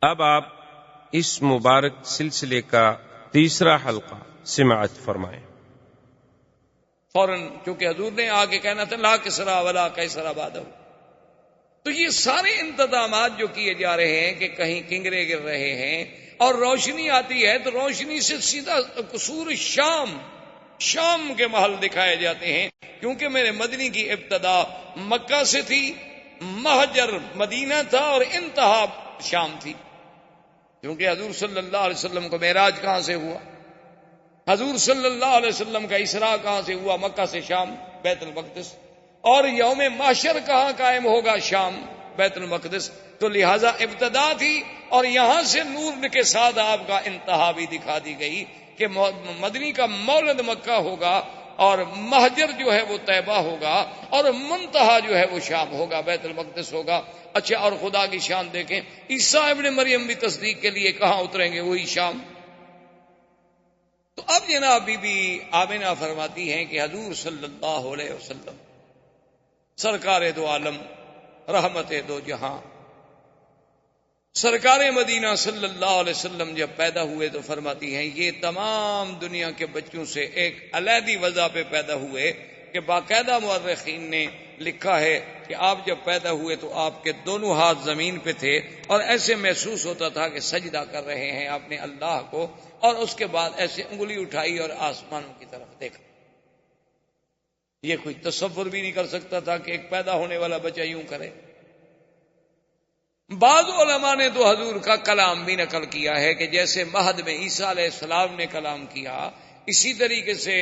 اب آپ اس مبارک سلسلے کا تیسرا حلقہ سماعت فرمائیں۔ فوراً چونکہ حضور نے آگے کہنا تھا لا کسرا ولا قیصر بعدہ، تو یہ سارے انتظامات جو کیے جا رہے ہیں کہ کہیں کنگرے گر رہے ہیں اور روشنی آتی ہے تو روشنی سے سیدھا قصور شام کے محل دکھائے جاتے ہیں، کیونکہ میرے مدنی کی ابتدا مکہ سے تھی، مہجر مدینہ تھا اور انتہا شام تھی، کیونکہ حضور صلی اللہ علیہ وسلم کو معراج کہاں سے ہوا، حضور صلی اللہ علیہ وسلم کا اسراء کہاں سے ہوا، مکہ سے شام بیت المقدس، اور یوم محشر کہاں قائم ہوگا، شام بیت المقدس، تو لہذا ابتدا تھی اور یہاں سے نور کے ساتھ آپ کا انتہا بھی دکھا دی گئی کہ مدنی کا مولد مکہ ہوگا اور مہجر جو ہے وہ طیبہ ہوگا اور منتہا جو ہے وہ شام ہوگا، بیت المقدس ہوگا۔ اچھا، اور خدا کی شان دیکھیں، عیسیٰ ابن مریم بھی تصدیق کے لیے کہاں اتریں گے، وہی شام۔ تو اب جناب بی بی آمنہ فرماتی ہیں کہ حضور صلی اللہ علیہ وسلم سرکار دو عالم، رحمت دو جہاں، سرکار مدینہ صلی اللہ علیہ وسلم جب پیدا ہوئے تو فرماتی ہیں یہ تمام دنیا کے بچوں سے ایک علیحدی وضع پہ پیدا ہوئے کہ باقاعدہ مورخین نے لکھا ہے کہ آپ جب پیدا ہوئے تو آپ کے دونوں ہاتھ زمین پہ تھے اور ایسے محسوس ہوتا تھا کہ سجدہ کر رہے ہیں آپ نے اللہ کو، اور اس کے بعد ایسے انگلی اٹھائی اور آسمانوں کی طرف دیکھا۔ یہ کوئی تصور بھی نہیں کر سکتا تھا کہ ایک پیدا ہونے والا بچہ یوں کرے۔ بعض علماء نے تو حضور کا کلام بھی نقل کیا ہے کہ جیسے مہد میں عیسیٰ علیہ السلام نے کلام کیا، اسی طریقے سے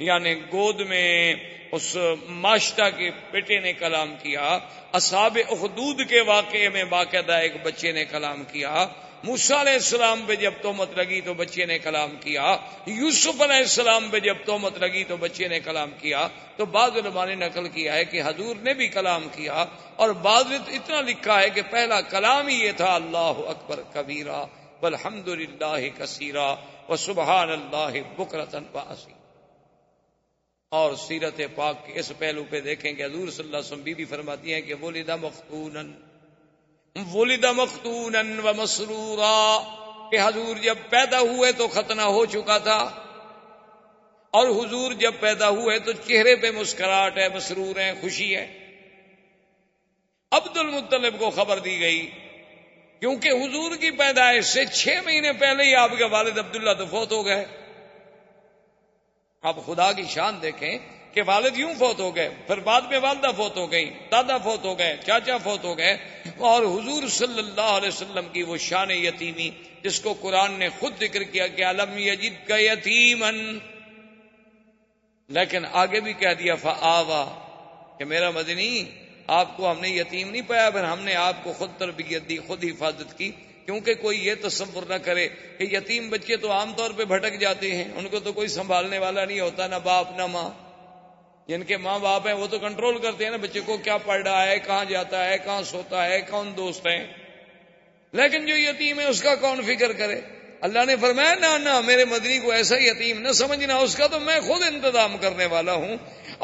یعنی گود میں اس ماشتہ کے بیٹے نے کلام کیا، اصحاب اخدود کے واقعے میں باقاعدہ ایک بچے نے کلام کیا، موسیٰ علیہ السلام پہ جب تہمت لگی تو بچے نے کلام کیا، یوسف علیہ السلام پہ جب تہمت لگی تو بچے نے کلام کیا۔ تو بعض علماء نے نقل کیا ہے کہ حضور نے بھی کلام کیا، اور بعض نے اتنا لکھا ہے کہ پہلا کلام ہی یہ تھا اللہ اکبر کبیرہ والحمد للہ کثیرہ وسبحان اللہ بکرۃ واصیلا۔ اور سیرت پاک کے اس پہلو پہ دیکھیں کہ حضور صلی اللہ علیہ وسلم بی بی فرماتی ہیں کہ ولد مختونا ومسرورا، کہ حضور جب پیدا ہوئے تو ختنہ ہو چکا تھا، اور حضور جب پیدا ہوئے تو چہرے پہ مسکراہٹ ہے، مسرور ہیں، خوشی ہے۔ عبد المطلب کو خبر دی گئی کیونکہ حضور کی پیدائش سے 6 مہینے پہلے ہی آپ کے والد عبداللہ تو فوت ہو گئے۔ آپ خدا کی شان دیکھیں کہ والد یوں فوت ہو گئے، پھر بعد میں والدہ فوت ہو گئی، دادا فوت ہو گئے، چاچا فوت ہو گئے، اور حضور صلی اللہ علیہ وسلم کی وہ شان یتیمی جس کو قرآن نے خود ذکر کیا کہ الم یجدک یتیما، لیکن آگے بھی کہہ دیا فآوا، کہ میرا مدنی آپ کو ہم نے یتیم نہیں پایا، پھر ہم نے آپ کو خود تربیت دی، خود حفاظت کی، کیونکہ کوئی یہ تصور نہ کرے کہ یتیم بچے تو عام طور پہ بھٹک جاتے ہیں، ان کو تو کوئی سنبھالنے والا نہیں ہوتا، نہ باپ نہ ماں۔ جن کے ماں باپ ہیں وہ تو کنٹرول کرتے ہیں نا بچے کو، کیا پڑھ رہا ہے، کہاں جاتا ہے، کہاں سوتا ہے، کون دوست ہیں، لیکن جو یتیم ہے اس کا کون فکر کرے؟ اللہ نے فرمایا نہ میرے مدنی کو ایسا یتیم نہ سمجھنا، اس کا تو میں خود انتظام کرنے والا ہوں،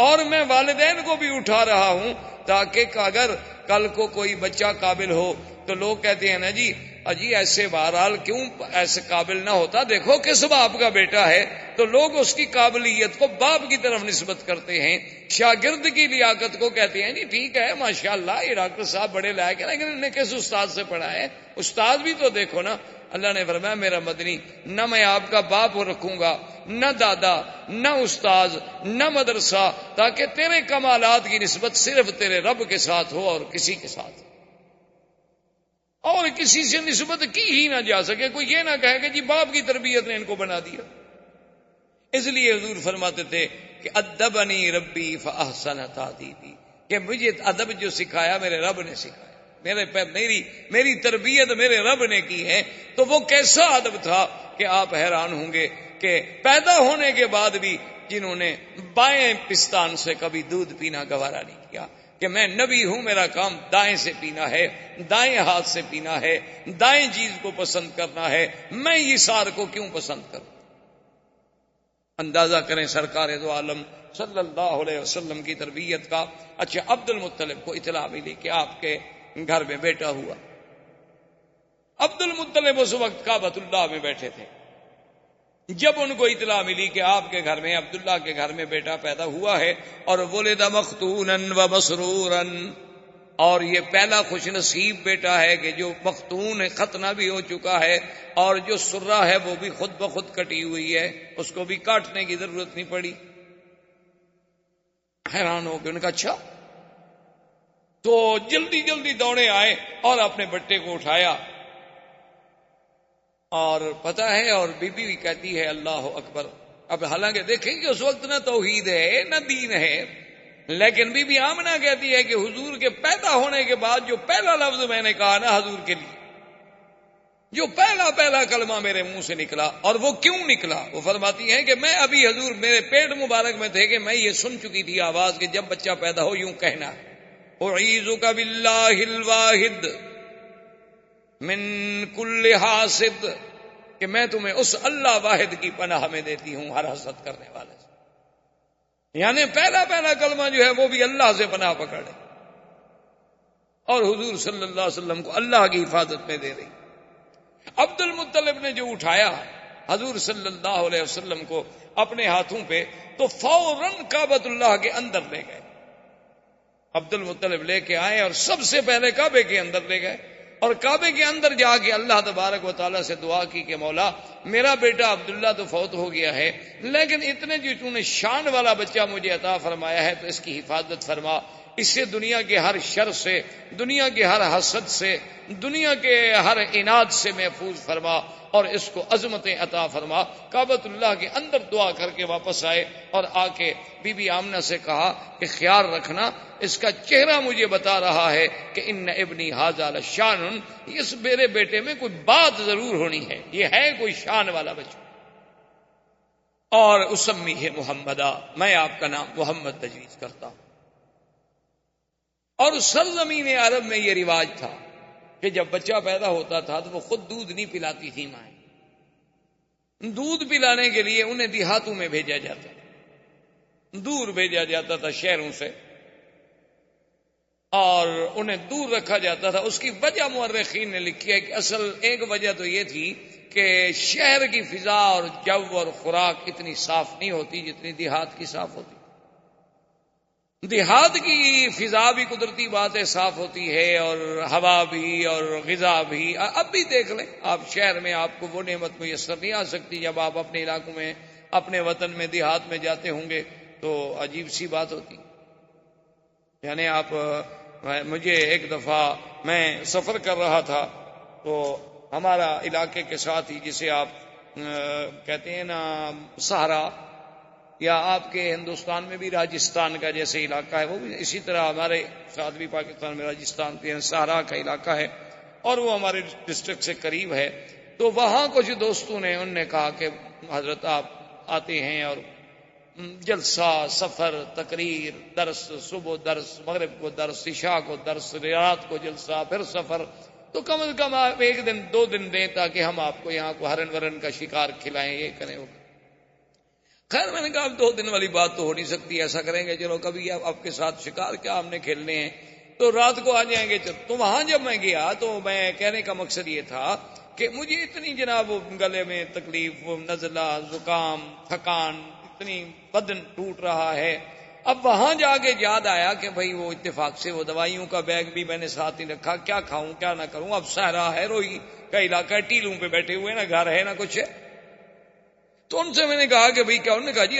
اور میں والدین کو بھی اٹھا رہا ہوں تاکہ اگر کل کو کوئی بچہ قابل ہو تو لوگ کہتے ہیں نا جی اجی ایسے بہرحال کیوں ایسے قابل نہ ہوتا، دیکھو کس باپ کا بیٹا ہے، تو لوگ اس کی قابلیت کو باپ کی طرف نسبت کرتے ہیں، شاگرد کی لیاقت کو کہتے ہیں جی ٹھیک ہے ماشاءاللہ یہ ڈاکٹر صاحب بڑے لائق ہیں، لیکن انہوں نے کس استاد سے پڑھا ہے؟ استاد بھی تو دیکھو نا۔ اللہ نے فرمایا میرا مدنی نہ میں آپ کا باپ رکھوں گا، نہ دادا، نہ استاذ، نہ مدرسہ، تاکہ تیرے کمالات کی نسبت صرف تیرے رب کے ساتھ ہو اور کسی کے ساتھ، اور کسی سے نسبت کی ہی نہ جا سکے، کوئی یہ نہ کہے کہ جی باپ کی تربیت نے ان کو بنا دیا۔ اس لیے حضور فرماتے تھے کہ ادبنی ربی فاحسن تادیبی، کہ مجھے ادب جو سکھایا میرے رب نے سکھایا، میری تربیت میرے رب نے کی ہے۔ تو وہ کیسا ادب تھا کہ آپ حیران ہوں گے کہ پیدا ہونے کے بعد بھی جنہوں نے بائیں پستان سے کبھی دودھ پینا گوارا نہیں کیا، کہ میں نبی ہوں، میرا کام دائیں سے پینا ہے، دائیں ہاتھ سے پینا ہے، دائیں چیز کو پسند کرنا ہے، میں یسار کو کیوں پسند کروں؟ اندازہ کریں سرکار دو عالم صلی اللہ علیہ وسلم کی تربیت کا۔ اچھا، عبد المطلب کو اطلاع ملی کہ آپ کے گھر میں بیٹا ہوا۔ عبد المطلب اس وقت کعبۃ اللہ میں بیٹھے تھے. جب ان کو اطلاع ملی کہ آپ کے گھر میں عبداللہ کے گھر میں بیٹا پیدا ہوا ہے اور ولد مختونا و مسرورا، اور یہ پہلا خوش نصیب بیٹا ہے کہ جو مختون ہے، ختنہ بھی ہو چکا ہے، اور جو سرہ ہے وہ بھی خود بخود کٹی ہوئی ہے، اس کو بھی کاٹنے کی ضرورت نہیں پڑی. حیران ہو گئے. ان کا اچھا. تو جلدی جلدی دوڑے آئے اور اپنے بٹے کو اٹھایا، اور پتہ ہے، اور بی بی بھی کہتی ہے اللہ اکبر. اب حالانکہ دیکھیں کہ اس وقت نہ توحید ہے نہ دین ہے، لیکن بی بی آمنہ کہتی ہے کہ حضور کے پیدا ہونے کے بعد جو پہلا لفظ میں نے کہا نا حضور کے لیے، جو پہلا کلمہ میرے منہ سے نکلا، اور وہ کیوں نکلا؟ وہ فرماتی ہیں کہ میں ابھی حضور میرے پیٹ مبارک میں تھے کہ میں یہ سن چکی تھی آواز کہ جب بچہ پیدا ہو یوں کہنا ہے اعیذک باللہ الواحد من کل حاسد، کہ میں تمہیں اس اللہ واحد کی پناہ میں دیتی ہوں ہر حسد کرنے والے سے. یعنی پہلا کلمہ جو ہے وہ بھی اللہ سے پناہ پکڑے، اور حضور صلی اللہ علیہ وسلم کو اللہ کی حفاظت میں دے رہی. عبد المطلب نے جو اٹھایا حضور صلی اللہ علیہ وسلم کو اپنے ہاتھوں پہ، تو فوراً کعبۃ اللہ کے اندر لے گئے. عبد المطلب لے کے آئے اور سب سے پہلے کعبے کے اندر لے گئے، اور کعبے کے اندر جا کے اللہ تبارک و تعالیٰ سے دعا کی کہ مولا میرا بیٹا عبداللہ تو فوت ہو گیا ہے، لیکن اتنے جو تو نے شان والا بچہ مجھے عطا فرمایا ہے تو اس کی حفاظت فرما، اس سے دنیا کے ہر شر سے، دنیا کے ہر حسد سے، دنیا کے ہر عناد سے محفوظ فرما، اور اس کو عظمتیں عطا فرما. کعبۃ اللہ کے اندر دعا کر کے واپس آئے، اور آ کے بی بی آمنہ سے کہا کہ خیال رکھنا، اس کا چہرہ مجھے بتا رہا ہے کہ ان ابنی ھذا لشان، اس میرے بیٹے میں کوئی بات ضرور ہونی ہے، یہ ہے کوئی شان والا بچہ. اور اسمیہ محمدہ، میں آپ کا نام محمد تجویز کرتا ہوں. اور سرزمین عرب میں یہ رواج تھا کہ جب بچہ پیدا ہوتا تھا تو وہ خود دودھ نہیں پلاتی تھی مائیں، دودھ پلانے کے لیے انہیں دیہاتوں میں بھیجا جاتا تھا، دور بھیجا جاتا تھا شہروں سے، اور انہیں دور رکھا جاتا تھا. اس کی وجہ مورخین نے لکھی ہے کہ اصل ایک وجہ تو یہ تھی کہ شہر کی فضا اور جو اور خوراک اتنی صاف نہیں ہوتی جتنی دیہات کی صاف ہوتی. دیہات کی فضا بھی قدرتی بات ہے صاف ہوتی ہے، اور ہوا بھی اور غذا بھی. اب بھی دیکھ لیں آپ، شہر میں آپ کو وہ نعمت میسر نہیں آ سکتی. جب آپ اپنے علاقوں میں، اپنے وطن میں، دیہات میں جاتے ہوں گے تو عجیب سی بات ہوتی. یعنی آپ، مجھے ایک دفعہ میں سفر کر رہا تھا تو ہمارا علاقے کے ساتھ ہی، جسے آپ کہتے ہیں نا سہارا، یا آپ کے ہندوستان میں بھی راجستھان کا جیسے علاقہ ہے، وہ بھی اسی طرح ہمارے ساتھ بھی پاکستان میں راجستھان کے سہارا کا علاقہ ہے، اور وہ ہمارے ڈسٹرکٹ سے قریب ہے. تو وہاں کچھ دوستوں نے، انہوں نے کہا کہ حضرت آپ آتے ہیں اور جلسہ، سفر، تقریر، درس، صبح درس، مغرب کو درس، عشاء کو درس، رات کو جلسہ، پھر سفر، تو کم از کم آپ ایک دن 2 دن دیں تاکہ ہم آپ کو یہاں کو ہرن ورن کا شکار کھلائیں، یہ کریں وہ. خیر میں نے کہا اب 2 دن والی بات تو ہو نہیں سکتی، ایسا کریں گے چلو کبھی آپ کے ساتھ شکار کیا ہم نے کھیلنے ہیں، تو رات کو آ جائیں گے. تو وہاں جب میں گیا تو میں کہنے کا مقصد یہ تھا کہ مجھے اتنی جناب گلے میں تکلیف، نزلہ، زکام، تھکان، اتنی بدن ٹوٹ رہا ہے. اب وہاں جا کے یاد آیا کہ بھئی وہ اتفاق سے وہ دوائیوں کا بیگ بھی میں نے ساتھ ہی رکھا، کیا کھاؤں کیا نہ کروں. اب صحرا ہے، روئی کا علاقہ ہے، ٹیلوں پہ بیٹھے ہوئے، نہ گھر ہے نہ کچھ ہے. تو ان سے میں نے کہا کہ بھئی کیا؟ انہوں نے کہا جی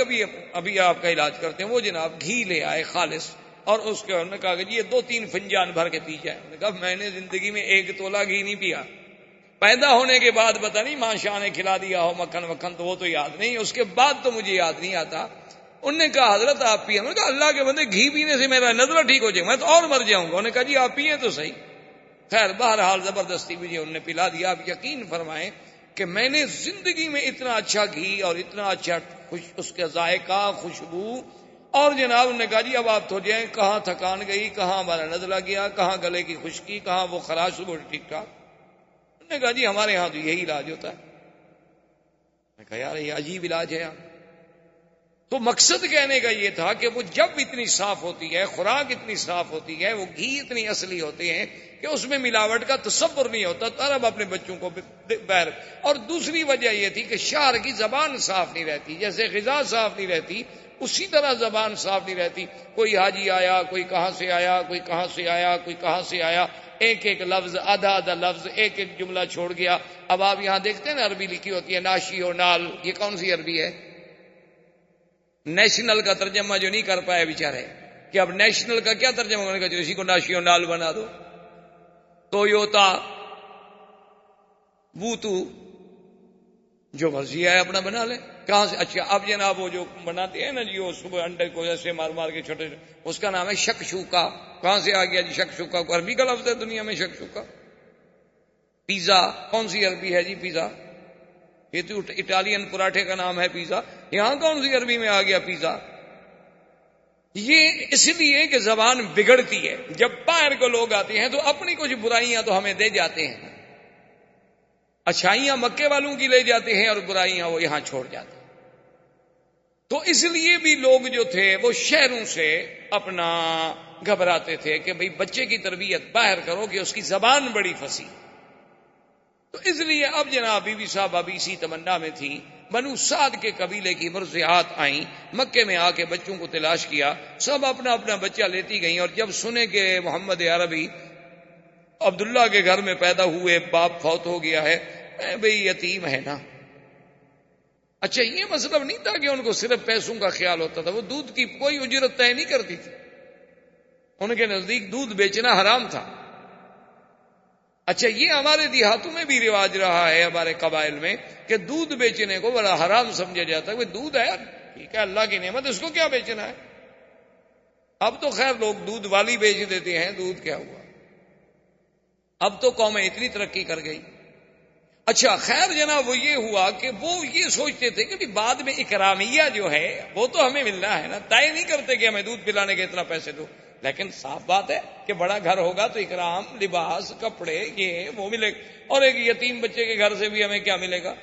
ابھی آپ کا علاج کرتے ہیں. وہ جناب گھی لے آئے خالص، اور اس کے انہوں نے کہا کہ جی یہ 2-3 فنجان بھر کے پی جائے. انہوں نے کہا میں نے زندگی میں 1 تولہ گھی نہیں پیا. پیدا ہونے کے بعد پتہ نہیں ماں شاہ نے کھلا دیا ہو مکھن وکھن، تو وہ تو یاد نہیں، اس کے بعد تو مجھے یاد نہیں آتا. انہوں نے کہا حضرت آپ پیے. انہوں نے کہا اللہ کے بندے گھی پینے سے میرا نزلہ ٹھیک ہو جائے، میں تو اور مر جاؤں گا. انہوں نے کہا جی آپ پیے تو صحیح. خیر بہرحال زبردستی مجھے انہوں نے پلا دیا. آپ یقین فرمائیں کہ میں نے زندگی میں اتنا اچھا گھی اور اتنا اچھا اس کا ذائقہ، خوشبو، اور جناب انہوں نے کہا جی اب آپ تو جائیں. کہاں تھکان گئی، کہاں ہمارا نزلہ گیا، کہاں گلے کی خشکی، کہاں وہ خراش، وہ ٹھیک ٹھاک. انہوں نے کہا جی ہمارے ہاں تو یہی علاج ہوتا ہے. میں کہا یار یہ عجیب علاج ہے یار. تو مقصد کہنے کا یہ تھا کہ وہ جب اتنی صاف ہوتی ہے، خوراک اتنی صاف ہوتی ہے، وہ گھی اتنی اصلی ہوتے ہیں کہ اس میں ملاوٹ کا تصور نہیں ہوتا، تب اب اپنے بچوں کو باہر. اور دوسری وجہ یہ تھی کہ شہر کی زبان صاف نہیں رہتی، جیسے غذا صاف نہیں رہتی اسی طرح زبان صاف نہیں رہتی. کوئی حاجی آیا، کوئی کہاں سے آیا، کوئی کہاں سے آیا، کوئی کہاں سے آیا، ایک ایک لفظ، آدھا آدھا لفظ، ایک ایک جملہ چھوڑ گیا. اب آپ یہاں دیکھتے ہیں نا عربی لکھی ہوتی ہے ناشی و نال، یہ کون سی عربی ہے؟ نیشنل کا ترجمہ جو نہیں کر پائے بیچارے، کہ اب نیشنل کا کیا ترجمہ ہونے کا، جو اسی کو ناشی و نال بنا دو. تویوتا، بوتو، جو مرضی ہے اپنا بنا لے. کہاں سے؟ اچھا اب جناب وہ جو بناتے ہیں نا جی، وہ صبح انڈے کو ایسے مار مار کے چھوٹے، اس کا نام ہے شکشوکا. کہاں سے آ گیا جی شکشوکا؟ کو عربی کا لفظ ہے دنیا میں شکشوکا. پیزا کون سی عربی ہے جی؟ پیزا یہ تو اٹالین پراٹھے کا نام ہے پیزا، یہاں کون سی عربی میں آ گیا پیزا؟ یہ اس لیے کہ زبان بگڑتی ہے. جب باہر کو لوگ آتے ہیں تو اپنی کچھ برائیاں تو ہمیں دے جاتے ہیں، اچھائیاں مکے والوں کی لے جاتے ہیں اور برائیاں وہ یہاں چھوڑ جاتے ہیں. تو اس لیے بھی لوگ جو تھے وہ شہروں سے اپنا گھبراتے تھے کہ بھئی بچے کی تربیت باہر کرو کہ اس کی زبان بڑی فصیح. تو اس لیے اب جناب بی بی صاحب ابھی اسی تمنا میں تھی. بنو سعد کے قبیلے کی مرضعات آئیں، مکے میں آ کے بچوں کو تلاش کیا، سب اپنا اپنا بچہ لیتی گئیں. اور جب سنے کہ محمد عربی عبداللہ کے گھر میں پیدا ہوئے، باپ فوت ہو گیا ہے، بھئی یتیم ہے نا. اچھا یہ مطلب نہیں تھا کہ ان کو صرف پیسوں کا خیال ہوتا تھا، وہ دودھ کی کوئی اجرت طے نہیں کرتی تھی، ان کے نزدیک دودھ بیچنا حرام تھا. اچھا یہ ہمارے دیہاتوں میں بھی رواج رہا ہے، ہمارے قبائل میں، کہ دودھ بیچنے کو بڑا حرام سمجھا جاتا ہے. وہ دودھ ہے ٹھیک ہے، اللہ کی نعمت، اس کو کیا بیچنا ہے. اب تو خیر لوگ دودھ والی بیچ دیتے ہیں، دودھ کیا ہوا، اب تو قومیں اتنی ترقی کر گئی. اچھا خیر جناب وہ یہ ہوا کہ وہ یہ سوچتے تھے کہ بعد میں اکرامیہ جو ہے وہ تو ہمیں ملنا ہے نا، طے نہیں کرتے کہ ہمیں دودھ پلانے کے اتنا پیسے دو. لیکن صاف بات ہے کہ بڑا گھر ہوگا تو اکرام، لباس، کپڑے، یہ وہ ملے گا. اور ایک یتیم بچے کے گھر سے بھی ہمیں کیا ملے گا؟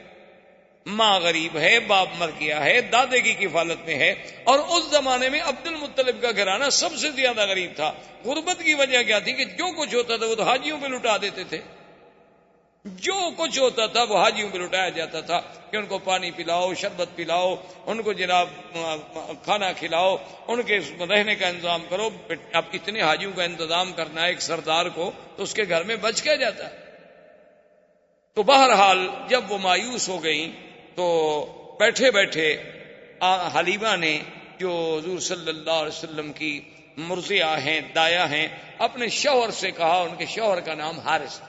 ماں غریب ہے، باپ مر گیا ہے، دادے کی کفالت میں ہے. اور اس زمانے میں عبد المطلب کا گھرانہ سب سے زیادہ غریب تھا. غربت کی وجہ کیا تھی کہ جو کچھ ہوتا تھا وہ تو حاجیوں پہ لٹا دیتے تھے، جو کچھ ہوتا تھا وہ حاجیوں پہ لٹایا جاتا تھا کہ ان کو پانی پلاؤ، شربت پلاؤ، ان کو جناب کھانا کھلاؤ، ان کے رہنے کا انتظام کرو. اب اتنے حاجیوں کا انتظام کرنا ہے ایک سردار کو، تو اس کے گھر میں بچ کیا جاتا ہے. تو بہرحال جب وہ مایوس ہو گئیں تو بیٹھے بیٹھے حلیمہ نے، جو حضور صلی اللہ علیہ وسلم کی مرضعہ ہیں، دایا ہیں، اپنے شوہر سے کہا، ان کے شوہر کا نام حارث تھا،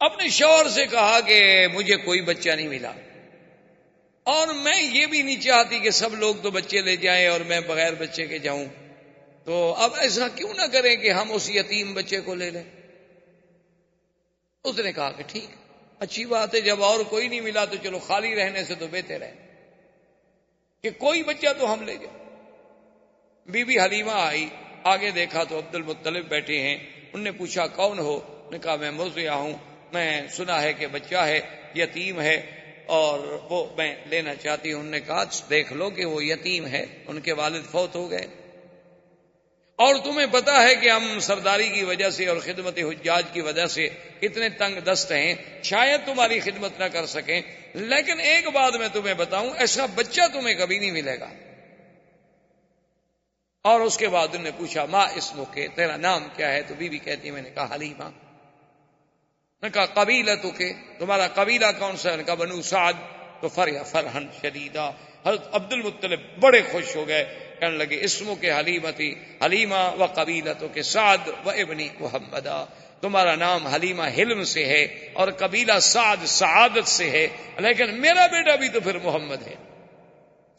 اپنے شوہر سے کہا کہ مجھے کوئی بچہ نہیں ملا، اور میں یہ بھی نہیں چاہتی کہ سب لوگ تو بچے لے جائیں اور میں بغیر بچے کے جاؤں، تو اب ایسا کیوں نہ کریں کہ ہم اس یتیم بچے کو لے لیں. اس نے کہا کہ ٹھیک، اچھی بات ہے، جب اور کوئی نہیں ملا تو چلو خالی رہنے سے تو بہتر ہے کہ کوئی بچہ تو ہم لے جائیں. بی بی حلیمہ آئی، آگے دیکھا تو عبد المطلب بیٹھے ہیں. انہوں نے پوچھا کون ہو؟ نے کہا میں مرضعہ ہوں، میں سنا ہے کہ بچہ ہے، یتیم ہے، اور وہ میں لینا چاہتی ہوں. انہوں نے کہا دیکھ لو کہ وہ یتیم ہے، ان کے والد فوت ہو گئے، اور تمہیں پتا ہے کہ ہم سرداری کی وجہ سے اور خدمت حجاج کی وجہ سے اتنے تنگ دست ہیں، شاید تمہاری خدمت نہ کر سکیں، لیکن ایک بات میں تمہیں بتاؤں، ایسا بچہ تمہیں کبھی نہیں ملے گا. اور اس کے بعد انہوں نے پوچھا ما اسمک، تیرا نام کیا ہے؟ تو بی بی کہتی ہے میں نے کہا حلیمہ. نے کہا قبیلتک، تمہارا قبیلہ کون سا ہے؟ نے کہا بنو سعد. تو فرحن شدیدہ، حضرت عبد المطلب بڑے خوش ہو گئے، کہنے لگے اسمک حلیمتی حلیمہ و قبیلتک سعد و ابنی محمدہ، تمہارا نام حلیمہ حلم سے ہے اور قبیلہ سعد سعادت سے ہے، لیکن میرا بیٹا بھی تو پھر محمد ہے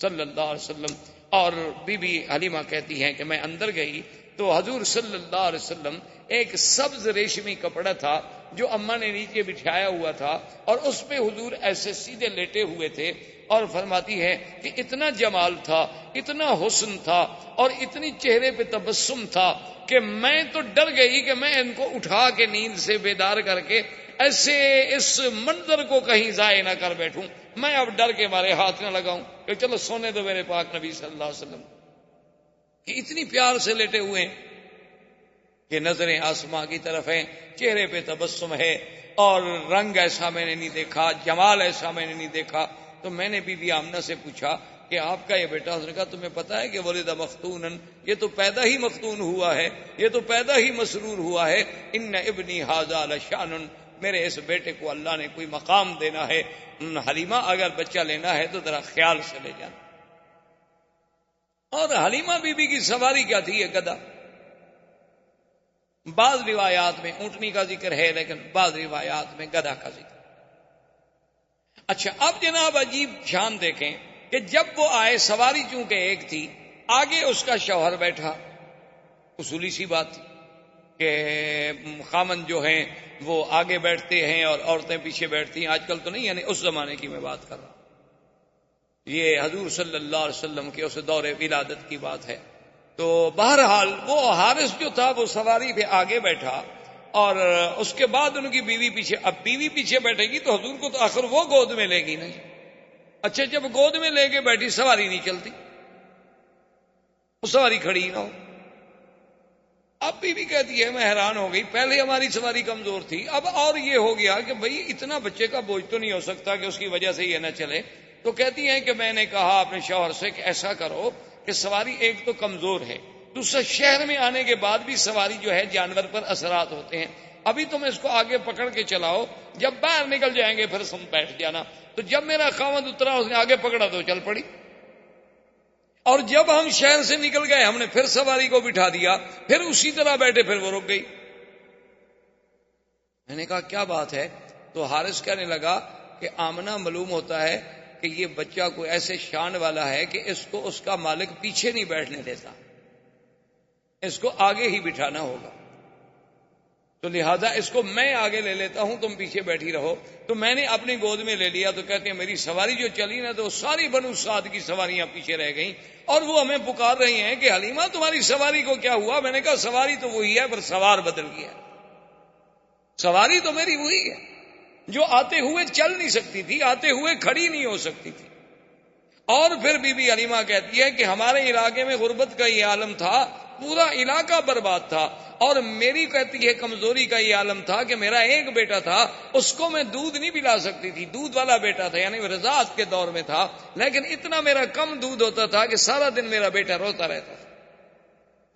صلی اللہ علیہ وسلم. اور بی بی حلیمہ کہتی ہیں کہ میں اندر گئی تو حضور صلی اللہ علیہ وسلم ایک سبز ریشمی کپڑا تھا جو اماں نے نیچے بچھایا ہوا تھا، اور اس پہ حضور ایسے سیدھے لیٹے ہوئے تھے، اور فرماتی ہے کہ اتنا جمال تھا، اتنا حسن تھا، اور اتنی چہرے پہ تبسم تھا کہ میں تو ڈر گئی کہ میں ان کو اٹھا کے نیند سے بیدار کر کے ایسے اس منظر کو کہیں ضائع نہ کر بیٹھوں. میں اب ڈر کے مارے ہاتھ نہ لگاؤں کہ چلو سونے دو میرے پاک نبی صلی اللہ علیہ وسلم، کہ اتنی پیار سے لیٹے ہوئے ہیں. کہ نظریں آسماں کی طرف ہیں، چہرے پہ تبسم ہے، اور رنگ ایسا میں نے نہیں دیکھا، جمال ایسا میں نے نہیں دیکھا. تو میں نے بی بی آمنہ سے پوچھا کہ آپ کا یہ بیٹا، اس نے کہا تمہیں پتا ہے کہ ولد مختونن، یہ تو پیدا ہی مختون ہوا ہے، یہ تو پیدا ہی مسرور ہوا ہے. ان ابنی ھذا لشان، میرے اس بیٹے کو اللہ نے کوئی مقام دینا ہے. حلیمہ اگر بچہ لینا ہے تو ذرا خیال سے لے جانا. اور حلیمہ بی بی کی سواری کیا تھی؟ یہ گدھا. بعض روایات میں اونٹنی کا ذکر ہے، لیکن بعض روایات میں گدھا کا ذکر. اچھا، اب جناب عجیب شان دیکھیں کہ جب وہ آئے، سواری چونکہ ایک تھی، آگے اس کا شوہر بیٹھا. اصولی سی بات تھی کہ خامن جو ہیں وہ آگے بیٹھتے ہیں اور عورتیں پیچھے بیٹھتی ہیں. آج کل تو نہیں، یعنی اس زمانے کی میں بات کر رہا ہوں. یہ حضور صلی اللہ علیہ وسلم کے اس دور ولادت کی بات ہے. تو بہرحال وہ حارث جو تھا وہ سواری پہ آگے بیٹھا، اور اس کے بعد ان کی بیوی پیچھے. اب بیوی پیچھے بیٹھے گی تو حضور کو تو آخر وہ گود میں لے گی نا. اچھا، جب گود میں لے کے بیٹھی، سواری نہیں چلتی، وہ سواری کھڑی نہ ہو. اب بیوی کہتی ہے میں حیران ہو گئی، پہلے ہماری سواری کمزور تھی، اب اور یہ ہو گیا کہ بھئی اتنا بچے کا بوجھ تو نہیں ہو سکتا کہ اس کی وجہ سے یہ نہ چلے. تو کہتی ہیں کہ میں نے کہا اپنے شوہر سے کہ ایسا کرو کہ سواری ایک تو کمزور ہے، دوسرا شہر میں آنے کے بعد بھی سواری جو ہے جانور پر اثرات ہوتے ہیں. ابھی تم اس کو آگے پکڑ کے چلاؤ، جب باہر نکل جائیں گے پھر تم بیٹھ جانا. تو جب میرا خاوند اترا، اس نے آگے پکڑا تو چل پڑی. اور جب ہم شہر سے نکل گئے، ہم نے پھر سواری کو بٹھا دیا، پھر اسی طرح بیٹھے، پھر وہ رک گئی. میں نے کہا کیا بات ہے؟ تو حارث کہنے لگا کہ آمنہ معلوم ہوتا ہے کہ یہ بچہ کوئی ایسے شان والا ہے کہ اس کو اس کا مالک پیچھے نہیں بیٹھنے دیتا، اس کو آگے ہی بٹھانا ہوگا. تو لہذا اس کو میں آگے لے لیتا ہوں، تم پیچھے بیٹھی رہو. تو میں نے اپنی گود میں لے لیا. تو کہتے ہیں میری سواری جو چلی نا، تو ساری بنو سعد کی سواریاں پیچھے رہ گئیں، اور وہ ہمیں پکار رہی ہیں کہ حلیمہ تمہاری سواری کو کیا ہوا؟ میں نے کہا سواری تو وہی ہے، پر سوار بدل گیا. سواری تو میری وہی ہے جو آتے ہوئے چل نہیں سکتی تھی، آتے ہوئے کھڑی نہیں ہو سکتی تھی. اور پھر بی بی حلیمہ کہتی ہے کہ ہمارے علاقے میں غربت کا یہ عالم تھا، پورا علاقہ برباد تھا، اور میری کہتی ہے کمزوری کا یہ عالم تھا کہ میرا ایک بیٹا تھا، اس کو میں دودھ نہیں پلا سکتی تھی، دودھ والا بیٹا تھا، یعنی رضاعت کے دور میں تھا، لیکن اتنا میرا کم دودھ ہوتا تھا کہ سارا دن میرا بیٹا روتا رہتا تھا.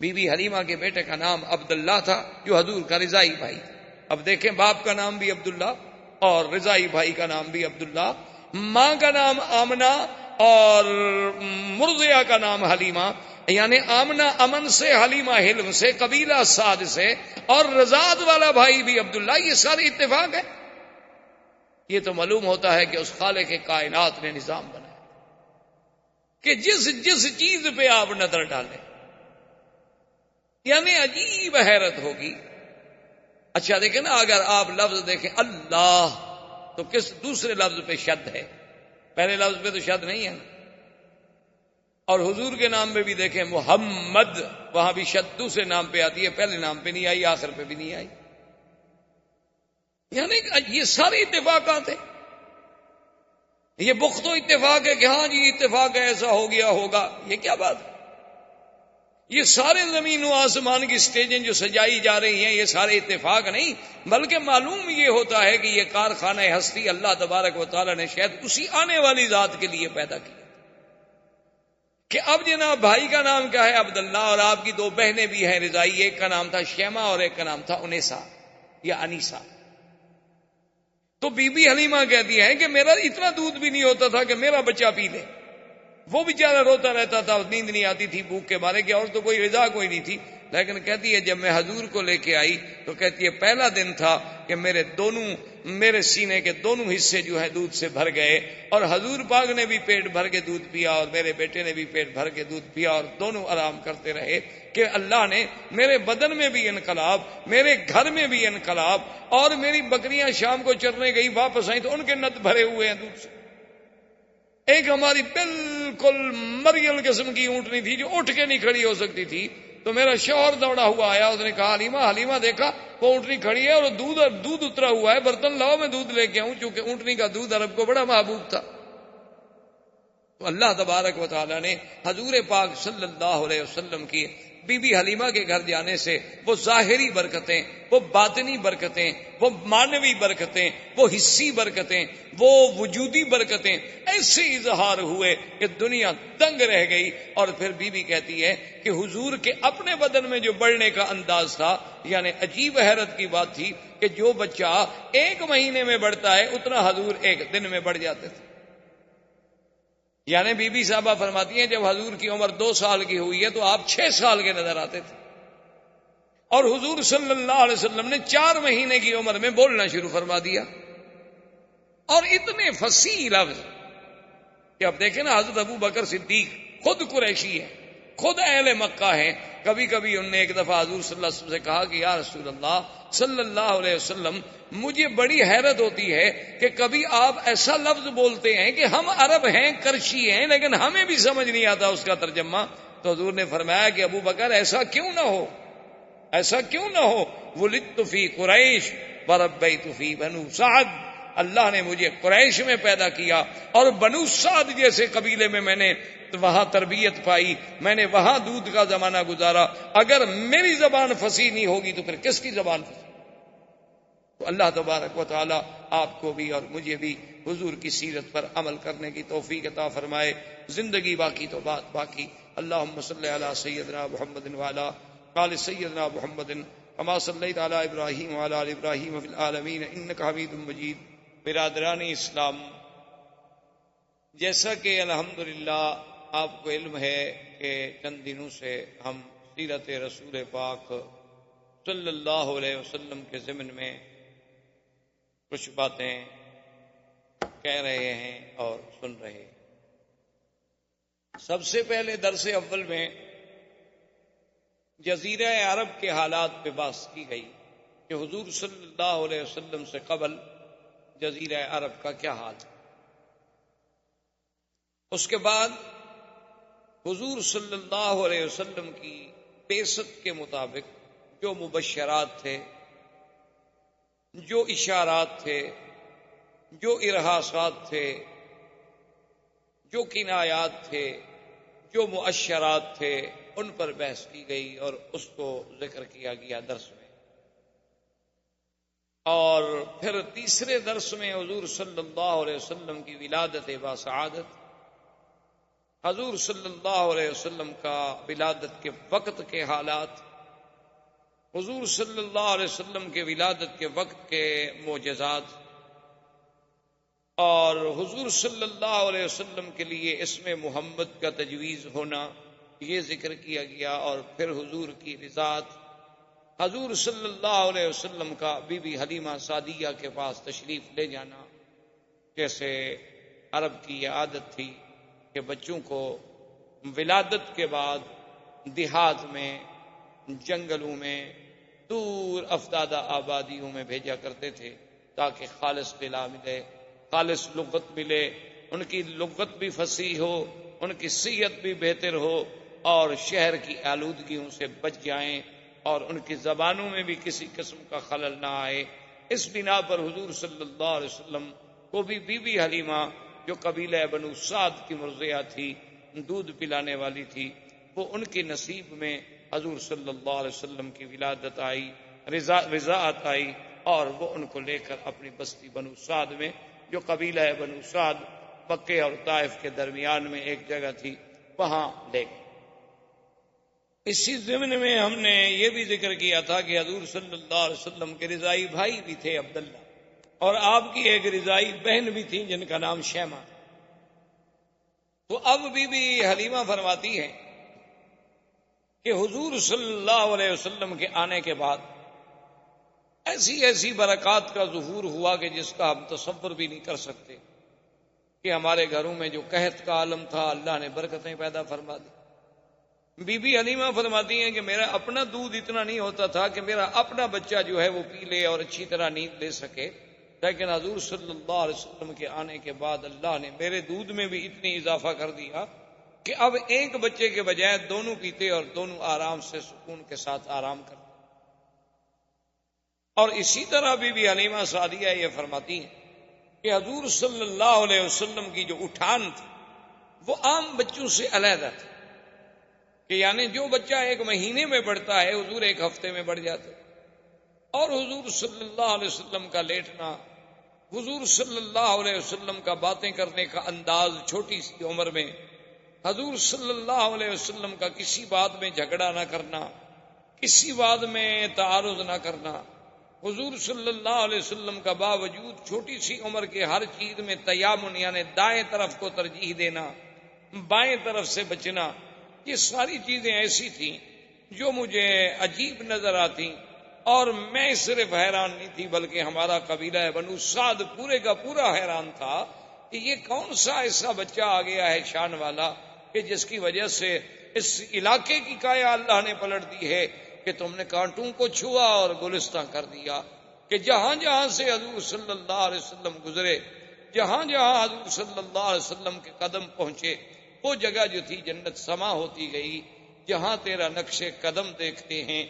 بی بی حلیمہ کے بیٹے کا نام عبداللہ تھا، جو حضور کا رضائی بھائی تھا. اب دیکھیں، باپ کا نام بھی عبداللہ اور رضائی بھائی کا نام بھی عبداللہ، ماں کا نام آمنہ اور مرضیہ کا نام حلیمہ. یعنی آمنہ امن سے، حلیمہ حلم سے، قبیلہ سعد سے، اور رضاعت والا بھائی بھی عبداللہ. یہ سارے اتفاق ہے. یہ تو معلوم ہوتا ہے کہ اس خالق کائنات نے نظام بنایا کہ جس جس چیز پہ آپ نظر ڈالیں، یعنی عجیب حیرت ہوگی. اچھا دیکھیں نا، اگر آپ لفظ دیکھیں اللہ، تو کس دوسرے لفظ پہ شد ہے، پہلے لفظ پہ تو شد نہیں ہے. اور حضور کے نام پہ بھی دیکھیں محمد، وہاں بھی شد دوسرے نام پہ آتی ہے، پہلے نام پہ نہیں آئی، آخر پہ بھی نہیں آئی. یعنی یہ سارے اتفاقات ہیں. یہ بخت و اتفاق ہے کہ ہاں جی اتفاق ہے، ایسا ہو گیا ہوگا، یہ کیا بات ہے؟ یہ سارے زمین و آسمان کی سٹیجیں جو سجائی جا رہی ہیں، یہ سارے اتفاق نہیں، بلکہ معلوم یہ ہوتا ہے کہ یہ کارخانہ ہستی اللہ تبارک و تعالی نے شاید اسی آنے والی ذات کے لیے پیدا کیا. کہ اب جناب بھائی کا نام کیا ہے؟ عبداللہ، اور آپ کی دو بہنیں بھی ہیں رضائی، ایک کا نام تھا شیمہ اور ایک کا نام تھا انیسا یا انیسا. تو بی بی حلیمہ کہتی ہے کہ میرا اتنا دودھ بھی نہیں ہوتا تھا کہ میرا بچہ پی لے. وہ بیچارہ روتا رہتا تھا، نیند نہیں آتی تھی بھوک کے مارے، کہ اور تو کوئی رضا کوئی نہیں تھی. لیکن کہتی ہے جب میں حضور کو لے کے آئی تو کہتی ہے پہلا دن تھا کہ میرے سینے کے دونوں حصے جو ہے دودھ سے بھر گئے، اور حضور پاک نے بھی پیٹ بھر کے دودھ پیا اور میرے بیٹے نے بھی پیٹ بھر کے دودھ پیا، اور دونوں آرام کرتے رہے کہ اللہ نے میرے بدن میں بھی انقلاب، میرے گھر میں بھی انقلاب. اور میری بکریاں شام کو چرنے گئی، واپس آئیں تو ان کے نت بھرے ہوئے ہیں دودھ سے. ایک ہماری بالکل مریل قسم کی اونٹنی تھی جو اٹھ کے نہیں کھڑی ہو سکتی تھی. تو میرا شوہر دوڑا ہوا آیا، اس نے کہا حلیمہ دیکھا وہ اونٹنی کھڑی ہے اور دودھ اترا ہوا ہے، برتن لاؤ میں دودھ لے کے آؤں. چونکہ اونٹنی کا دودھ عرب کو بڑا محبوب تھا. تو اللہ تبارک و تعالی نے حضور پاک صلی اللہ علیہ وسلم کی بی بی حلیمہ کے گھر جانے سے وہ ظاہری برکتیں، وہ باطنی برکتیں، وہ معنوی برکتیں، وہ حصی برکتیں، وہ وجودی برکتیں ایسے اظہار ہوئے کہ دنیا دنگ رہ گئی۔ اور پھر بی بی کہتی ہے کہ حضور کے اپنے بدن میں جو بڑھنے کا انداز تھا، یعنی عجیب حیرت کی بات تھی کہ جو بچہ 1 مہینے میں بڑھتا ہے اتنا حضور 1 دن میں بڑھ جاتے تھے۔ یعنی بی بی صاحبہ فرماتی ہیں جب حضور کی عمر 2 سال کی ہوئی ہے تو آپ 6 سال کے نظر آتے تھے، اور حضور صلی اللہ علیہ وسلم نے 4 مہینے کی عمر میں بولنا شروع فرما دیا، اور اتنے فصیح لفظ کہ اب دیکھیں نا، حضرت ابو بکر صدیق خود قریشی ہے، خود اہل مکہ ہیں۔ کبھی کبھی انہوں نے ایک دفعہ حضور صلی اللہ علیہ وسلم سے کہا کہ یا رسول اللہ صلی اللہ علیہ وسلم، مجھے بڑی حیرت ہوتی ہے کہ کبھی آپ ایسا لفظ بولتے ہیں کہ ہم عرب ہیں، کرشی ہیں، لیکن ہمیں بھی سمجھ نہیں آتا اس کا ترجمہ۔ تو حضور نے فرمایا کہ ابو بکر ایسا کیوں نہ ہو، ایسا کیوں نہ ہو، ولدت فی قریش وربیت فی بنو سعد، اللہ نے مجھے قریش میں پیدا کیا اور بنو سعد جیسے قبیلے میں میں نے وہاں تربیت پائی، میں نے وہاں دودھ کا زمانہ گزارا۔ اگر میری زبان فصیح نہیں ہوگی تو پھر کس کی زبان فصیح؟ تو اللہ تبارک و تعالی آپ کو بھی اور مجھے بھی حضور کی سیرت پر عمل کرنے کی توفیق عطا فرمائے۔ زندگی باقی تو بات باقی۔ اللہم صلی علی سیدنا محمد وعلی آل سیدنا محمد کما صلیت علی ابراہیم وعلی آل ابراہیم فی العالمین انک حمید مجید۔ برادران اسلام، جیسا کہ الحمدللہ آپ کو علم ہے کہ چند دنوں سے ہم سیرت رسول پاک صلی اللہ علیہ وسلم کے ضمن میں کچھ باتیں کہہ رہے ہیں اور سن رہے ہیں۔ سب سے پہلے درس اول میں جزیرہ عرب کے حالات پہ بات کی گئی کہ حضور صلی اللہ علیہ وسلم سے قبل جزیرہ عرب کا کیا حال ہے۔ اس کے بعد حضور صلی اللہ علیہ وسلم کی بعثت کے مطابق جو مبشرات تھے، جو اشارات تھے، جو ارہاسات تھے، جو کنایات تھے، جو مؤشرات تھے، ان پر بحث کی گئی اور اس کو ذکر کیا گیا درس میں۔ اور پھر تیسرے درس میں حضور صلی اللہ علیہ وسلم کی ولادت باسعادت، حضور صلی اللہ علیہ وسلم کا ولادت کے وقت کے حالات، حضور صلی اللہ علیہ وسلم کے ولادت کے وقت کے معجزات، اور حضور صلی اللہ علیہ وسلم کے لیے اسم محمد کا تجویز ہونا، یہ ذکر کیا گیا۔ اور پھر حضور کی رضاعت، حضور صلی اللہ علیہ وسلم کا بی بی حلیمہ سعدیہ کے پاس تشریف لے جانا، جیسے عرب کی یہ عادت تھی کہ بچوں کو ولادت کے بعد دیہات میں، جنگلوں میں، دور افتادہ آبادیوں میں بھیجا کرتے تھے تاکہ خالص غذا ملے، خالص لغت ملے، ان کی لغت بھی فصیح ہو، ان کی صحت بھی بہتر ہو، اور شہر کی آلودگیوں سے بچ جائیں اور ان کی زبانوں میں بھی کسی قسم کا خلل نہ آئے۔ اس بنا پر حضور صلی اللہ علیہ وسلم کو بھی بی بی حلیمہ جو قبیلہ بنو سعد کی مرضیہ تھی، دودھ پلانے والی تھی، وہ ان کے نصیب میں حضور صلی اللہ علیہ وسلم کی ولادت آئی، رضاعت آئی، اور وہ ان کو لے کر اپنی بستی بنو سعد میں، جو قبیلہ بنو سعد مکے اور طائف کے درمیان میں ایک جگہ تھی، وہاں لے گئے۔ اسی ضمن میں ہم نے یہ بھی ذکر کیا تھا کہ حضور صلی اللہ علیہ وسلم کے رضائی بھائی بھی تھے عبداللہ، اور آپ کی ایک رضائی بہن بھی تھی جن کا نام شیمہ۔ تو اب بی بی حلیمہ فرماتی ہے کہ حضور صلی اللہ علیہ وسلم کے آنے کے بعد ایسی ایسی برکات کا ظہور ہوا کہ جس کا ہم تصور بھی نہیں کر سکتے، کہ ہمارے گھروں میں جو قحط کا عالم تھا اللہ نے برکتیں پیدا فرما دی۔ بی بی حلیمہ فرماتی ہیں کہ میرا اپنا دودھ اتنا نہیں ہوتا تھا کہ میرا اپنا بچہ جو ہے وہ پی لے اور اچھی طرح نیند لے سکے، لیکن حضور صلی اللہ علیہ وسلم کے آنے کے بعد اللہ نے میرے دودھ میں بھی اتنی اضافہ کر دیا کہ اب ایک بچے کے بجائے دونوں پیتے اور دونوں آرام سے سکون کے ساتھ آرام کرتے۔ اور اسی طرح بی بی حلیمہ سعدیہ یہ فرماتی ہیں کہ حضور صلی اللہ علیہ وسلم کی جو اٹھان تھی وہ عام بچوں سے علیحدہ تھی، کہ یعنی جو بچہ 1 مہینے میں بڑھتا ہے حضور 1 ہفتے میں بڑھ جاتا ہے۔ اور حضور صلی اللہ علیہ وسلم کا لیٹنا، حضور صلی اللہ علیہ وسلم کا باتیں کرنے کا انداز چھوٹی سی عمر میں، حضور صلی اللہ علیہ وسلم کا کسی بات میں جھگڑا نہ کرنا، کسی بات میں تعارض نہ کرنا، حضور صلی اللہ علیہ وسلم کا باوجود چھوٹی سی عمر کے ہر چیز میں تیامن یعنی دائیں طرف کو ترجیح دینا، بائیں طرف سے بچنا، یہ ساری چیزیں ایسی تھیں جو مجھے عجیب نظر آتی، اور میں صرف حیران نہیں تھی بلکہ ہمارا قبیلہ بنو سعد پورے کا پورا حیران تھا کہ یہ کون سا ایسا بچہ آ گیا ہے شان والا کہ جس کی وجہ سے اس علاقے کی کایا اللہ نے پلٹ دی ہے کہ تم نے کانٹوں کو چھوا اور گلستان کر دیا، کہ جہاں جہاں سے حضور صلی اللہ علیہ وسلم گزرے، جہاں جہاں حضور صلی اللہ علیہ وسلم کے قدم پہنچے، وہ جگہ جو تھی جنت سما ہوتی گئی۔ جہاں تیرا نقش قدم دیکھتے ہیں،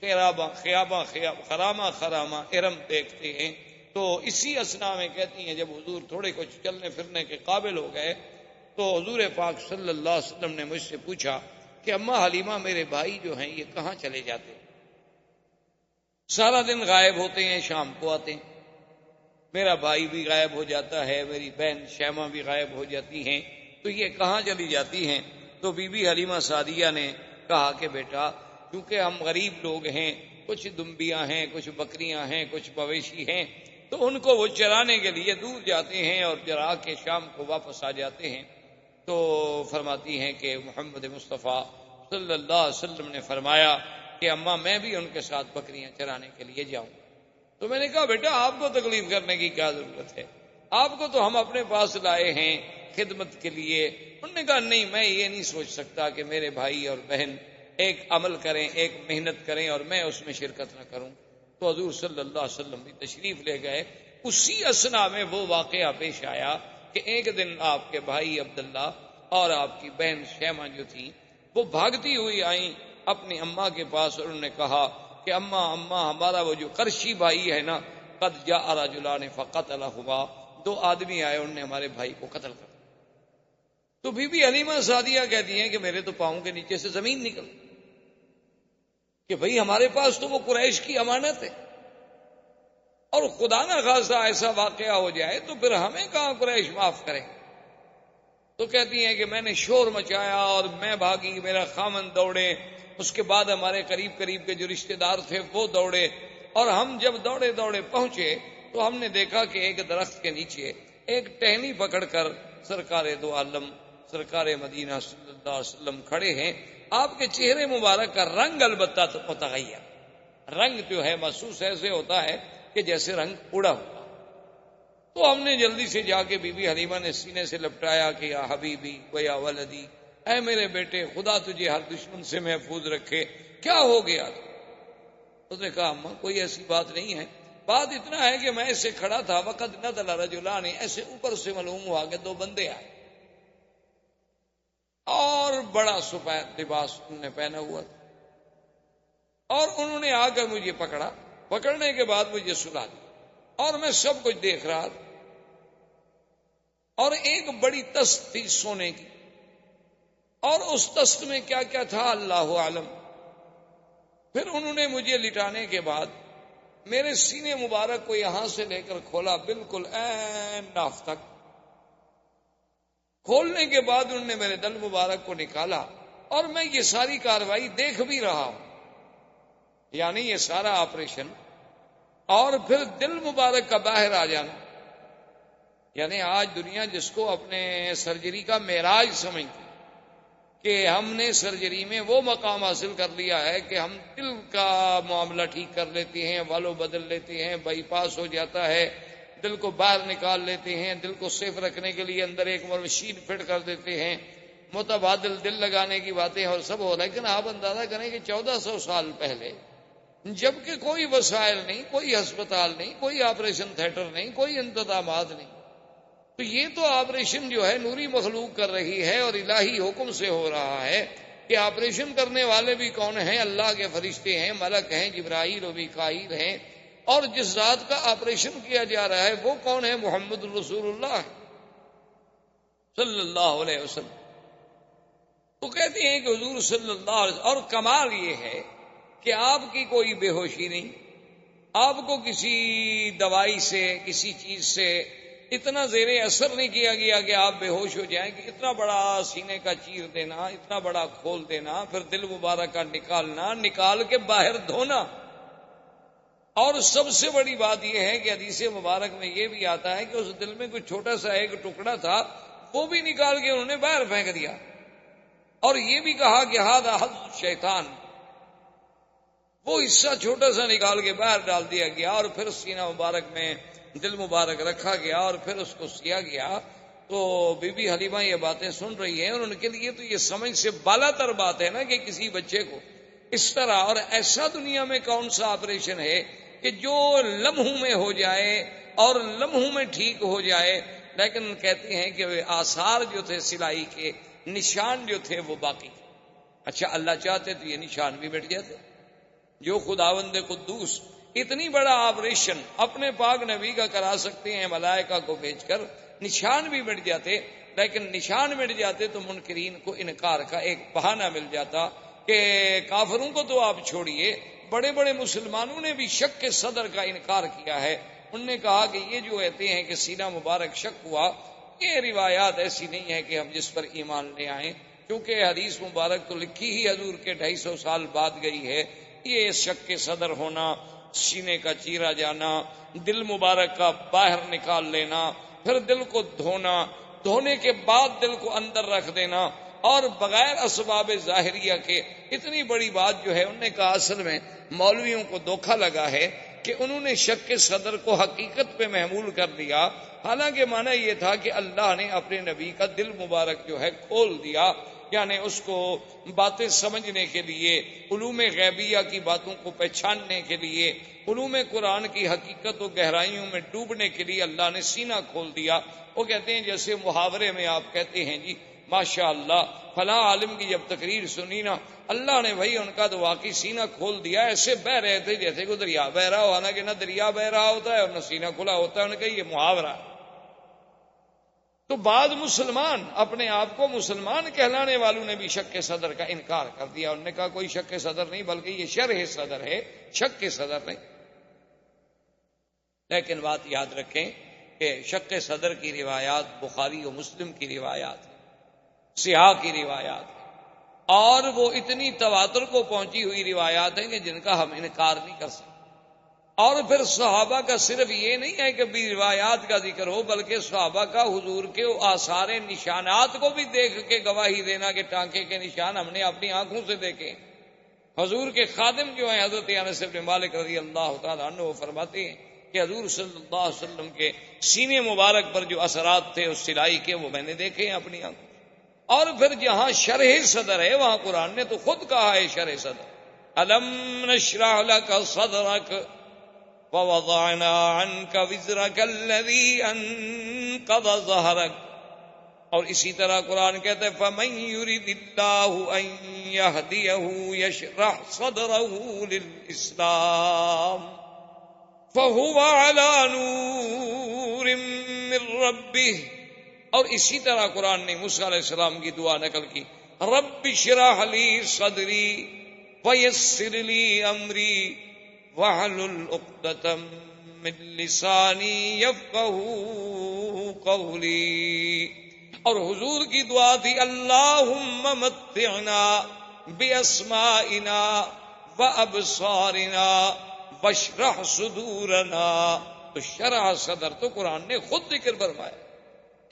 خیاباں خرامہ خرامہ ارم دیکھتے ہیں۔ تو اسی اسنا میں کہتی ہیں جب حضور تھوڑے کچھ چلنے پھرنے کے قابل ہو گئے تو حضور پاک صلی اللہ علیہ وسلم نے مجھ سے پوچھا کہ اماں حلیمہ میرے بھائی جو ہیں یہ کہاں چلے جاتے ہیں؟ سارا دن غائب ہوتے ہیں، شام کو آتے ہیں، میرا بھائی بھی غائب ہو جاتا ہے، میری بہن شیمہ بھی غائب ہو جاتی ہیں، تو یہ کہاں چلی جاتی ہیں؟ تو بی بی حلیمہ سعدیہ نے کہا کہ بیٹا کیونکہ ہم غریب لوگ ہیں، کچھ دمبیاں ہیں، کچھ بکریاں ہیں، کچھ مویشی ہیں، تو ان کو وہ چرانے کے لیے دور جاتے ہیں اور چرا کے شام کو واپس آ جاتے ہیں۔ تو فرماتی ہیں کہ محمد مصطفیٰ صلی اللہ علیہ وسلم نے فرمایا کہ اماں میں بھی ان کے ساتھ بکریاں چرانے کے لیے جاؤں۔ تو میں نے کہا بیٹا آپ کو تکلیف کرنے کی کیا ضرورت ہے، آپ کو تو ہم اپنے پاس لائے ہیں خدمت کے لیے۔ انہوں نے کہا نہیں، میں یہ نہیں سوچ سکتا کہ میرے بھائی اور بہن ایک عمل کریں، ایک محنت کریں اور میں اس میں شرکت نہ کروں۔ تو حضور صلی اللہ علیہ وسلم بھی تشریف لے گئے۔ اسی اسنا میں وہ واقعہ پیش آیا کہ ایک دن آپ کے بھائی عبداللہ اور آپ کی بہن شیمہ جو تھی وہ بھاگتی ہوئی آئیں اپنی اماں کے پاس، اور انہوں نے کہا کہ اماں ہمارا وہ جو قرشی بھائی ہے نا، قد جاء رجلان فقتلہما، 2 آدمی آئے انہوں نے ہمارے بھائی کو قتل کر دیا۔ تو بی بی حلیمہ سعدیہ کہتی ہیں کہ میرے تو پاؤں کے نیچے سے زمین نکل کہ بھئی ہمارے پاس تو وہ قریش کی امانت ہے، اور خدا نہ خاصہ ایسا واقعہ ہو جائے تو پھر ہمیں کہاں قریش معاف کرے۔ تو کہتی ہیں کہ میں نے شور مچایا اور میں بھاگی، میرا خامن دوڑے، اس کے بعد ہمارے قریب کے جو رشتہ دار تھے وہ دوڑے، اور ہم جب دوڑے پہنچے تو ہم نے دیکھا کہ ایک درخت کے نیچے ایک ٹہنی پکڑ کر سرکار دو عالم سرکار مدینہ صلی اللہ علیہ وسلم کھڑے ہیں۔ آپ کے چہرے مبارک کا رنگ البتہ تو متغیر، رنگ جو ہے محسوس ایسے ہوتا ہے کہ جیسے رنگ اڑا ہوا۔ تو ہم نے جلدی سے جا کے بی بی حلیمہ نے سینے سے لپٹایا کہ یا حبیبی و یا ولدی، اے میرے بیٹے خدا تجھے ہر دشمن سے محفوظ رکھے، کیا ہو گیا؟ اس نے کہا اماں کوئی ایسی بات نہیں ہے، بات اتنا ہے کہ میں ایسے کھڑا تھا، وقت نزل رجلان، ایسے اوپر سے معلوم ہوا کہ 2 بندے آئے اور بڑا سفید لباس انہوں نے پہنا ہوا تھا، اور انہوں نے آ کر مجھے پکڑا، پکڑنے کے بعد مجھے سلا دیا، اور میں سب کچھ دیکھ رہا تھا، اور ایک بڑی تست تھی سونے کی، اور اس تست میں کیا کیا تھا اللہ عالم۔ پھر انہوں نے مجھے لٹانے کے بعد میرے سینے مبارک کو یہاں سے لے کر کھولا بالکل عین ناف تک، کھولنے کے بعد انہوں نے میرے دل مبارک کو نکالا، اور میں یہ ساری کاروائی دیکھ بھی رہا ہوں، یعنی یہ سارا آپریشن، اور پھر دل مبارک کا باہر آ جانا، یعنی آج دنیا جس کو اپنے سرجری کا معراج سمجھتی کہ ہم نے سرجری میں وہ مقام حاصل کر لیا ہے کہ ہم دل کا معاملہ ٹھیک کر لیتے ہیں، والو بدل لیتے ہیں، بائی پاس ہو جاتا ہے، دل کو باہر نکال لیتے ہیں، دل کو سیف رکھنے کے لیے اندر ایک مشین فٹ کر دیتے ہیں، متبادل دل لگانے کی باتیں اور سب ہو، لیکن آپ اندازہ کریں کہ 1400 سال پہلے جبکہ کوئی وسائل نہیں، کوئی ہسپتال نہیں، کوئی آپریشن تھیٹر نہیں، کوئی انتظامات نہیں، تو یہ تو آپریشن جو ہے نوری مخلوق کر رہی ہے اور الہی حکم سے ہو رہا ہے کہ آپریشن کرنے والے بھی کون ہیں؟ اللہ کے فرشتے ہیں، ملک ہیں، جبرائیل و میکائیل ہیں، اور جس ذات کا آپریشن کیا جا رہا ہے وہ کون ہے؟ محمد رسول اللہ صلی اللہ علیہ وسلم۔ تو کہتے ہیں کہ حضور صلی اللہ علیہ وسلم، اور کمال یہ ہے کہ آپ کی کوئی بے ہوشی نہیں، آپ کو کسی دوائی سے کسی چیز سے اتنا زیر اثر نہیں کیا گیا کہ آپ بے ہوش ہو جائیں، کہ اتنا بڑا سینے کا چیر دینا، اتنا بڑا کھول دینا، پھر دل مبارک کا نکالنا، نکال کے باہر دھونا۔ اور سب سے بڑی بات یہ ہے کہ حدیث مبارک میں یہ بھی آتا ہے کہ اس دل میں کوئی چھوٹا سا ایک ٹکڑا تھا، وہ بھی نکال کے انہوں نے باہر پھینک دیا، اور یہ بھی کہا کہ ھذا حظ شیطان، وہ حصہ چھوٹا سا نکال کے باہر ڈال دیا گیا، اور پھر سینہ مبارک میں دل مبارک رکھا گیا، اور پھر اس کو سیا گیا۔ تو بی بی حلیمہ یہ باتیں سن رہی ہیں، اور ان کے لیے تو یہ سمجھ سے بالا تر بات ہے نا کہ کسی بچے کو اس طرح، اور ایسا دنیا میں کون سا آپریشن ہے کہ جو لمحوں میں ہو جائے اور لمحوں میں ٹھیک ہو جائے، لیکن کہتے ہیں کہ آثار جو تھے سلائی کے، نشان جو تھے وہ باقی۔ اچھا اللہ چاہتے تو یہ نشان بھی مٹ جاتے، جو خداوند قدوس اتنی بڑا آپریشن اپنے پاک نبی کا کرا سکتے ہیں ملائکہ کو بھیج کر، نشان بھی مٹ جاتے، لیکن نشان مٹ جاتے تو منکرین کو انکار کا ایک بہانہ مل جاتا کہ کافروں کو تو آپ چھوڑیے، بڑے بڑے مسلمانوں نے بھی شک کے صدر کا انکار کیا ہے۔ انہوں نے کہا کہ یہ جو کہتے ہیں کہ سینہ مبارک شک ہوا، یہ روایات ایسی نہیں ہے کہ ہم جس پر ایمان لے آئیں، کیونکہ حدیث مبارک تو لکھی ہی حضور کے 250 سال بعد گئی ہے۔ یہ شک کے صدر ہونا، سینے کا چیرا جانا، دل مبارک کا باہر نکال لینا، پھر دل کو دھونا، دھونے کے بعد دل کو اندر رکھ دینا، اور بغیر اسباب ظاہریہ کے، اتنی بڑی بات جو ہے۔ انہوں نے کہا اصل میں مولویوں کو دھوکہ لگا ہے کہ انہوں نے شک کے صدر کو حقیقت پہ محمول کر دیا، حالانکہ معنی یہ تھا کہ اللہ نے اپنے نبی کا دل مبارک جو ہے کھول دیا، یعنی اس کو باتیں سمجھنے کے لیے، علوم غیبیہ کی باتوں کو پہچاننے کے لیے، علوم قرآن کی حقیقت و گہرائیوں میں ڈوبنے کے لیے اللہ نے سینہ کھول دیا۔ وہ کہتے ہیں جیسے محاورے میں آپ کہتے ہیں جی ماشاء اللہ فلاں عالم کی جب تقریر سنی نا، اللہ نے بھائی ان کا تو واقعی سینہ کھول دیا، ایسے بہ رہے تھے جیسے کوئی دریا بہ رہا ہو، حالانکہ نہ دریا بہ رہا ہوتا ہے اور نہ سینہ کھلا ہوتا ہے۔ انہوں نے کہا یہ محاورہ ہے۔ تو بعض مسلمان اپنے آپ کو مسلمان کہلانے والوں نے بھی شک کے صدر کا انکار کر دیا۔ انہوں نے کہا کوئی شک کے صدر نہیں، بلکہ یہ شرح صدر ہے، شک کے صدر نہیں۔ لیکن بات یاد رکھیں کہ شک کے صدر کی روایات بخاری و مسلم کی روایات ہیں، سیاح کی روایات ہیں، اور وہ اتنی تواتر کو پہنچی ہوئی روایات ہیں کہ جن کا ہم انکار نہیں کر سکتے۔ اور پھر صحابہ کا صرف یہ نہیں ہے کہ بھی روایات کا ذکر ہو، بلکہ صحابہ کا حضور کے آثار نشانات کو بھی دیکھ کے گواہی دینا کہ ٹانکے کے نشان ہم نے اپنی آنکھوں سے دیکھے۔ حضور کے خادم جو ہیں حضرت انس بن مالک رضی اللہ تعالیٰ عنہ، وہ فرماتے ہیں کہ حضور صلی اللہ علیہ وسلم کے سینے مبارک پر جو اثرات تھے اس سلائی کے، وہ میں نے دیکھے ہیں اپنی آنکھوں۔ اور پھر جہاں شرح صدر ہے وہاں قرآن نے تو خود کہا ہے شرح صدر، الم نشرح لک صدرک ووضعنا عنك وزرك الذي انقض ظهرك۔ اور اسی طرح قرآن کہتا ہے فمن يرد الله ان يهديه يشرح صدره للاسلام فهو على نور من ربه۔ اور اسی طرح قرآن نے موسیٰ علیہ السلام کی دعا نقل کی، رب اشرح لي صدري ويسر لي امري وَاحْلُلْ عُقْدَةً مِّن لِّسَانِي يَفْقَهُوا قَوْلِي۔ اور حضور کی دعا تھی اللہم متعنا بِأَسْمَائِنَا وَأَبْصَارِنَا وَاشْرَحْ صُدُورَنَا۔ تو شرح صدر تو قرآن نے خود ذکر فرمایا۔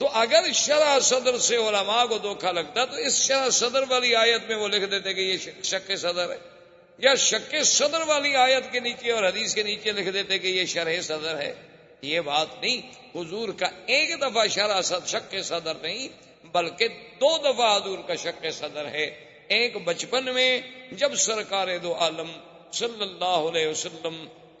تو اگر شرح صدر سے علماء کو دھوکہ لگتا تو اس شرح صدر والی آیت میں وہ لکھ دیتے کہ یہ شک صدر ہے، یا شک صدر والی آیت کے نیچے اور حدیث کے نیچے لکھ دیتے کہ یہ شرح صدر ہے۔ یہ بات نہیں، حضور کا ایک دفعہ شرح شک صدر نہیں بلکہ 2 دفعہ حضور کا شک صدر ہے۔ ایک بچپن میں جب سرکار دو عالم صلی اللہ علیہ وسلم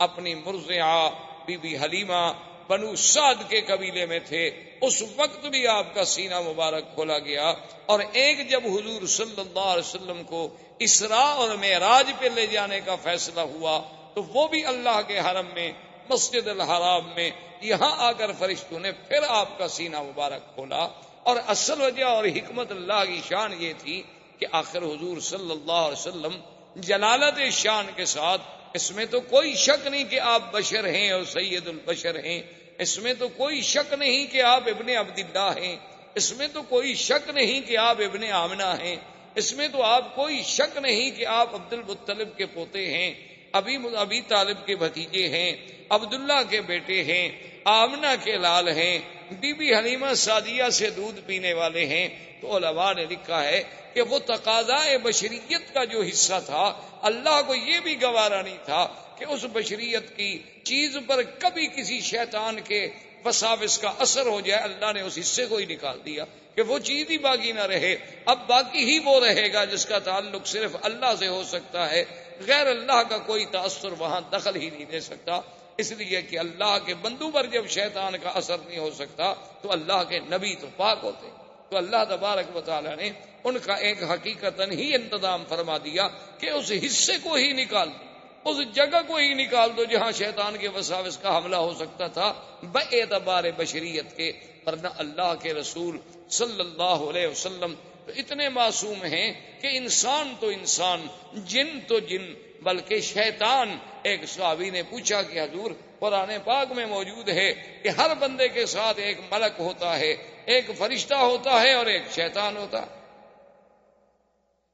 اپنی مرضعہ بی بی حلیمہ بنو سعد کے قبیلے میں تھے، اس وقت بھی آپ کا سینہ مبارک کھولا گیا۔ اور ایک جب حضور صلی اللہ علیہ وسلم کو اسراء اور معراج پہ لے جانے کا فیصلہ ہوا تو وہ بھی اللہ کے حرم میں مسجد الحرام میں یہاں آ کر فرشتوں نے پھر آپ کا سینہ مبارک کھولا۔ اور اصل وجہ اور حکمت اللہ کی شان یہ تھی کہ آخر حضور صلی اللہ علیہ وسلم جلالت شان کے ساتھ، اس میں تو کوئی شک نہیں کہ آپ بشر ہیں اور سید البشر ہیں، اس میں تو کوئی شک نہیں کہ آپ ابن عبداللہ ہیں، اس میں تو کوئی شک نہیں کہ آپ ابن آمنہ ہیں، اس میں تو آپ کوئی شک نہیں کہ آپ عبد المطلب کے پوتے ہیں، ابی طالب کے بھتیجے ہیں، عبداللہ کے بیٹے ہیں، آمنہ کے لال ہیں، بی بی حلیمہ سعدیہ سے دودھ پینے والے ہیں۔ تو علماء نے لکھا ہے کہ وہ تقاضائے بشریت کا جو حصہ تھا، اللہ کو یہ بھی گوارا نہیں تھا کہ اس بشریت کی چیز پر کبھی کسی شیطان کے وساوس کا اثر ہو جائے۔ اللہ نے اس حصے کو ہی نکال دیا کہ وہ چیز ہی باقی نہ رہے، اب باقی ہی وہ رہے گا جس کا تعلق صرف اللہ سے ہو سکتا ہے، غیر اللہ کا کوئی تاثر وہاں دخل ہی نہیں دے سکتا، اس لیے کہ اللہ کے بندوں پر جب شیطان کا اثر نہیں ہو سکتا تو اللہ کے نبی تو پاک ہوتے۔ تو اللہ تبارک و تعالی نے ان کا ایک حقیقتاً ہی انتظام فرما دیا کہ اس حصے کو ہی نکال دو، اس جگہ کو ہی نکال دو جہاں شیطان کے وساوس کا حملہ ہو سکتا تھا باعتبار بشریت کے۔ ورنہ اللہ کے رسول صلی اللہ علیہ وسلم تو اتنے معصوم ہیں کہ انسان تو انسان، جن تو جن، بلکہ شیطان۔ ایک صحابی نے پوچھا کہ حضور قرآن پاک میں موجود ہے کہ ہر بندے کے ساتھ ایک ملک ہوتا ہے، ایک فرشتہ ہوتا ہے اور ایک شیطان ہوتا ہے،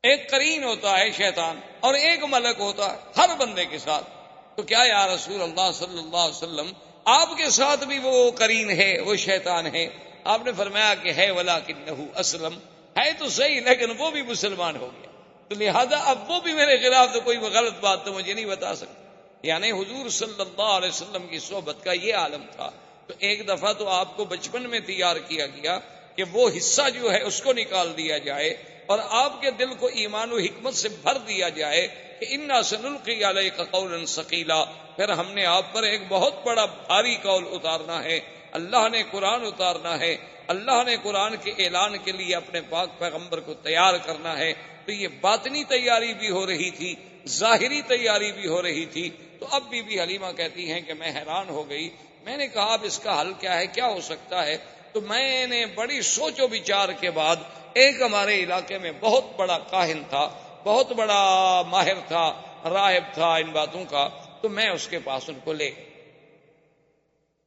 ایک قرین ہوتا ہے شیطان اور ایک ملک ہوتا ہے ہر بندے کے ساتھ۔ تو کیا یا رسول اللہ صلی اللہ علیہ وسلم آپ کے ساتھ بھی وہ قرین ہے، وہ شیطان ہے؟ آپ نے فرمایا کہ ہے ولکنہ اسلم، ہے تو صحیح لیکن وہ بھی مسلمان ہو گیا، تو لہذا اب وہ بھی میرے خلاف تو کوئی غلط بات تو مجھے نہیں بتا سکتا۔ یعنی حضور صلی اللہ علیہ وسلم کی صحبت کا یہ عالم تھا۔ تو ایک دفعہ تو آپ کو بچپن میں تیار کیا گیا کہ وہ حصہ جو ہے اس کو نکال دیا جائے اور آپ کے دل کو ایمان و حکمت سے بھر دیا جائے کہ انا سنلقی علیک قولا ثقیلا، پھر ہم نے آپ پر ایک بہت بڑا بھاری قول اتارنا ہے، اللہ نے قرآن اتارنا ہے، اللہ نے قرآن کے اعلان کے لیے اپنے پاک پیغمبر کو تیار کرنا ہے۔ تو یہ باطنی تیاری بھی ہو رہی تھی، ظاہری تیاری بھی ہو رہی تھی۔ تو اب بی بی حلیمہ کہتی ہیں کہ میں حیران ہو گئی، میں نے کہا اب اس کا حل کیا ہے، کیا ہو سکتا ہے؟ تو میں نے بڑی سوچ و بچار کے بعد، ایک ہمارے علاقے میں بہت بڑا کاہن تھا، بہت بڑا ماہر تھا، راہب تھا ان باتوں کا، تو میں اس کے پاس ان کو لے گئی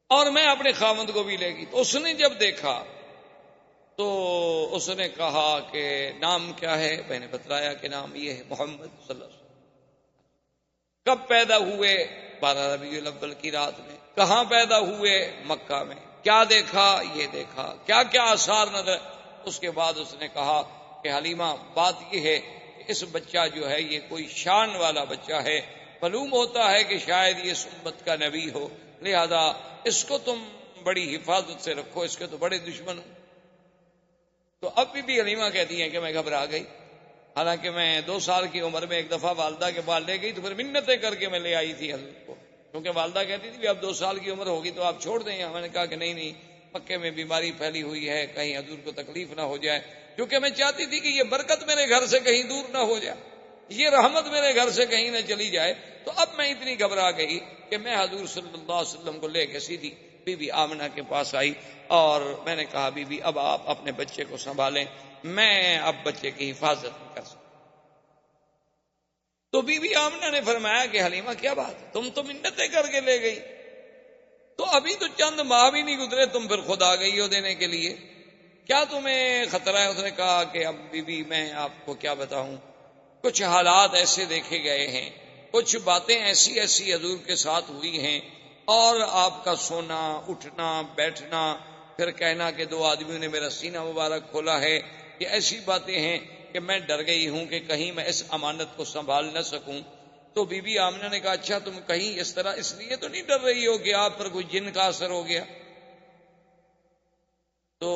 اور میں اپنے خاوند کو بھی لے گئی۔ تو اس نے جب دیکھا تو اس نے کہا کہ نام کیا ہے؟ میں نے بتلایا کہ نام یہ ہے محمد صلی اللہ علیہ وسلم۔ کب پیدا ہوئے؟ 12 ربیع الاول کی رات میں۔ کہاں پیدا ہوئے؟ مکہ میں۔ کیا دیکھا؟ یہ دیکھا۔ کیا کیا آثار نظر؟ اس کے بعد اس نے کہا کہ حلیمہ بات یہ ہے کہ اس بچہ جو ہے یہ کوئی شان والا بچہ ہے، معلوم ہوتا ہے کہ شاید یہ امت کا نبی ہو، لہذا اس کو تم بڑی حفاظت سے رکھو، اس کے تو بڑے دشمن ہوں۔ تو اب بھی حلیمہ کہتی ہیں کہ میں گھبرا گئی، حالانکہ میں 2 سال کی عمر میں ایک دفعہ والدہ کے پاس لے گئی تو پھر منتیں کر کے میں لے آئی تھی حضرت کو، کیونکہ والدہ کہتی تھی کہ اب 2 سال کی عمر ہوگی تو آپ چھوڑ دیں۔ میں نے کہا کہ نہیں، مکے میں بیماری پھیلی ہوئی ہے، کہیں حضور کو تکلیف نہ ہو جائے، کیونکہ میں چاہتی تھی کہ یہ برکت میرے گھر سے کہیں دور نہ ہو جائے، یہ رحمت میرے گھر سے کہیں نہ چلی جائے۔ تو اب میں اتنی گھبرا گئی کہ میں حضور صلی اللہ علیہ وسلم کو لے کے سیدھی بی بی آمنہ کے پاس آئی اور میں نے کہا بی بی اب آپ اپنے بچے کو سنبھالیں، میں اب بچے کی حفاظت نہیں کر سکتا۔ تو بی بی آمنہ نے فرمایا کہ حلیمہ کیا بات ہے، تم تو منتیں کر کے لے گئی، تو ابھی تو چند ماہ بھی نہیں گزرے تم پھر خود آ گئی ہو دینے کے لیے، کیا تمہیں خطرہ ہے؟ اس نے کہا کہ اب بی بی میں آپ کو کیا بتاؤں، کچھ حالات ایسے دیکھے گئے ہیں، کچھ باتیں ایسی ایسی حضور کے ساتھ ہوئی ہیں، اور آپ کا سونا اٹھنا بیٹھنا، پھر کہنا کہ 2 آدمیوں نے میرا سینہ مبارک کھولا ہے، یہ ایسی باتیں ہیں کہ میں ڈر گئی ہوں کہ کہیں میں اس امانت کو سنبھال نہ سکوں۔ تو بی بی آمنہ نے کہا اچھا تم کہیں اس طرح اس لیے تو نہیں ڈر رہی ہو کہ آپ پر کوئی جن کا اثر ہو گیا؟ تو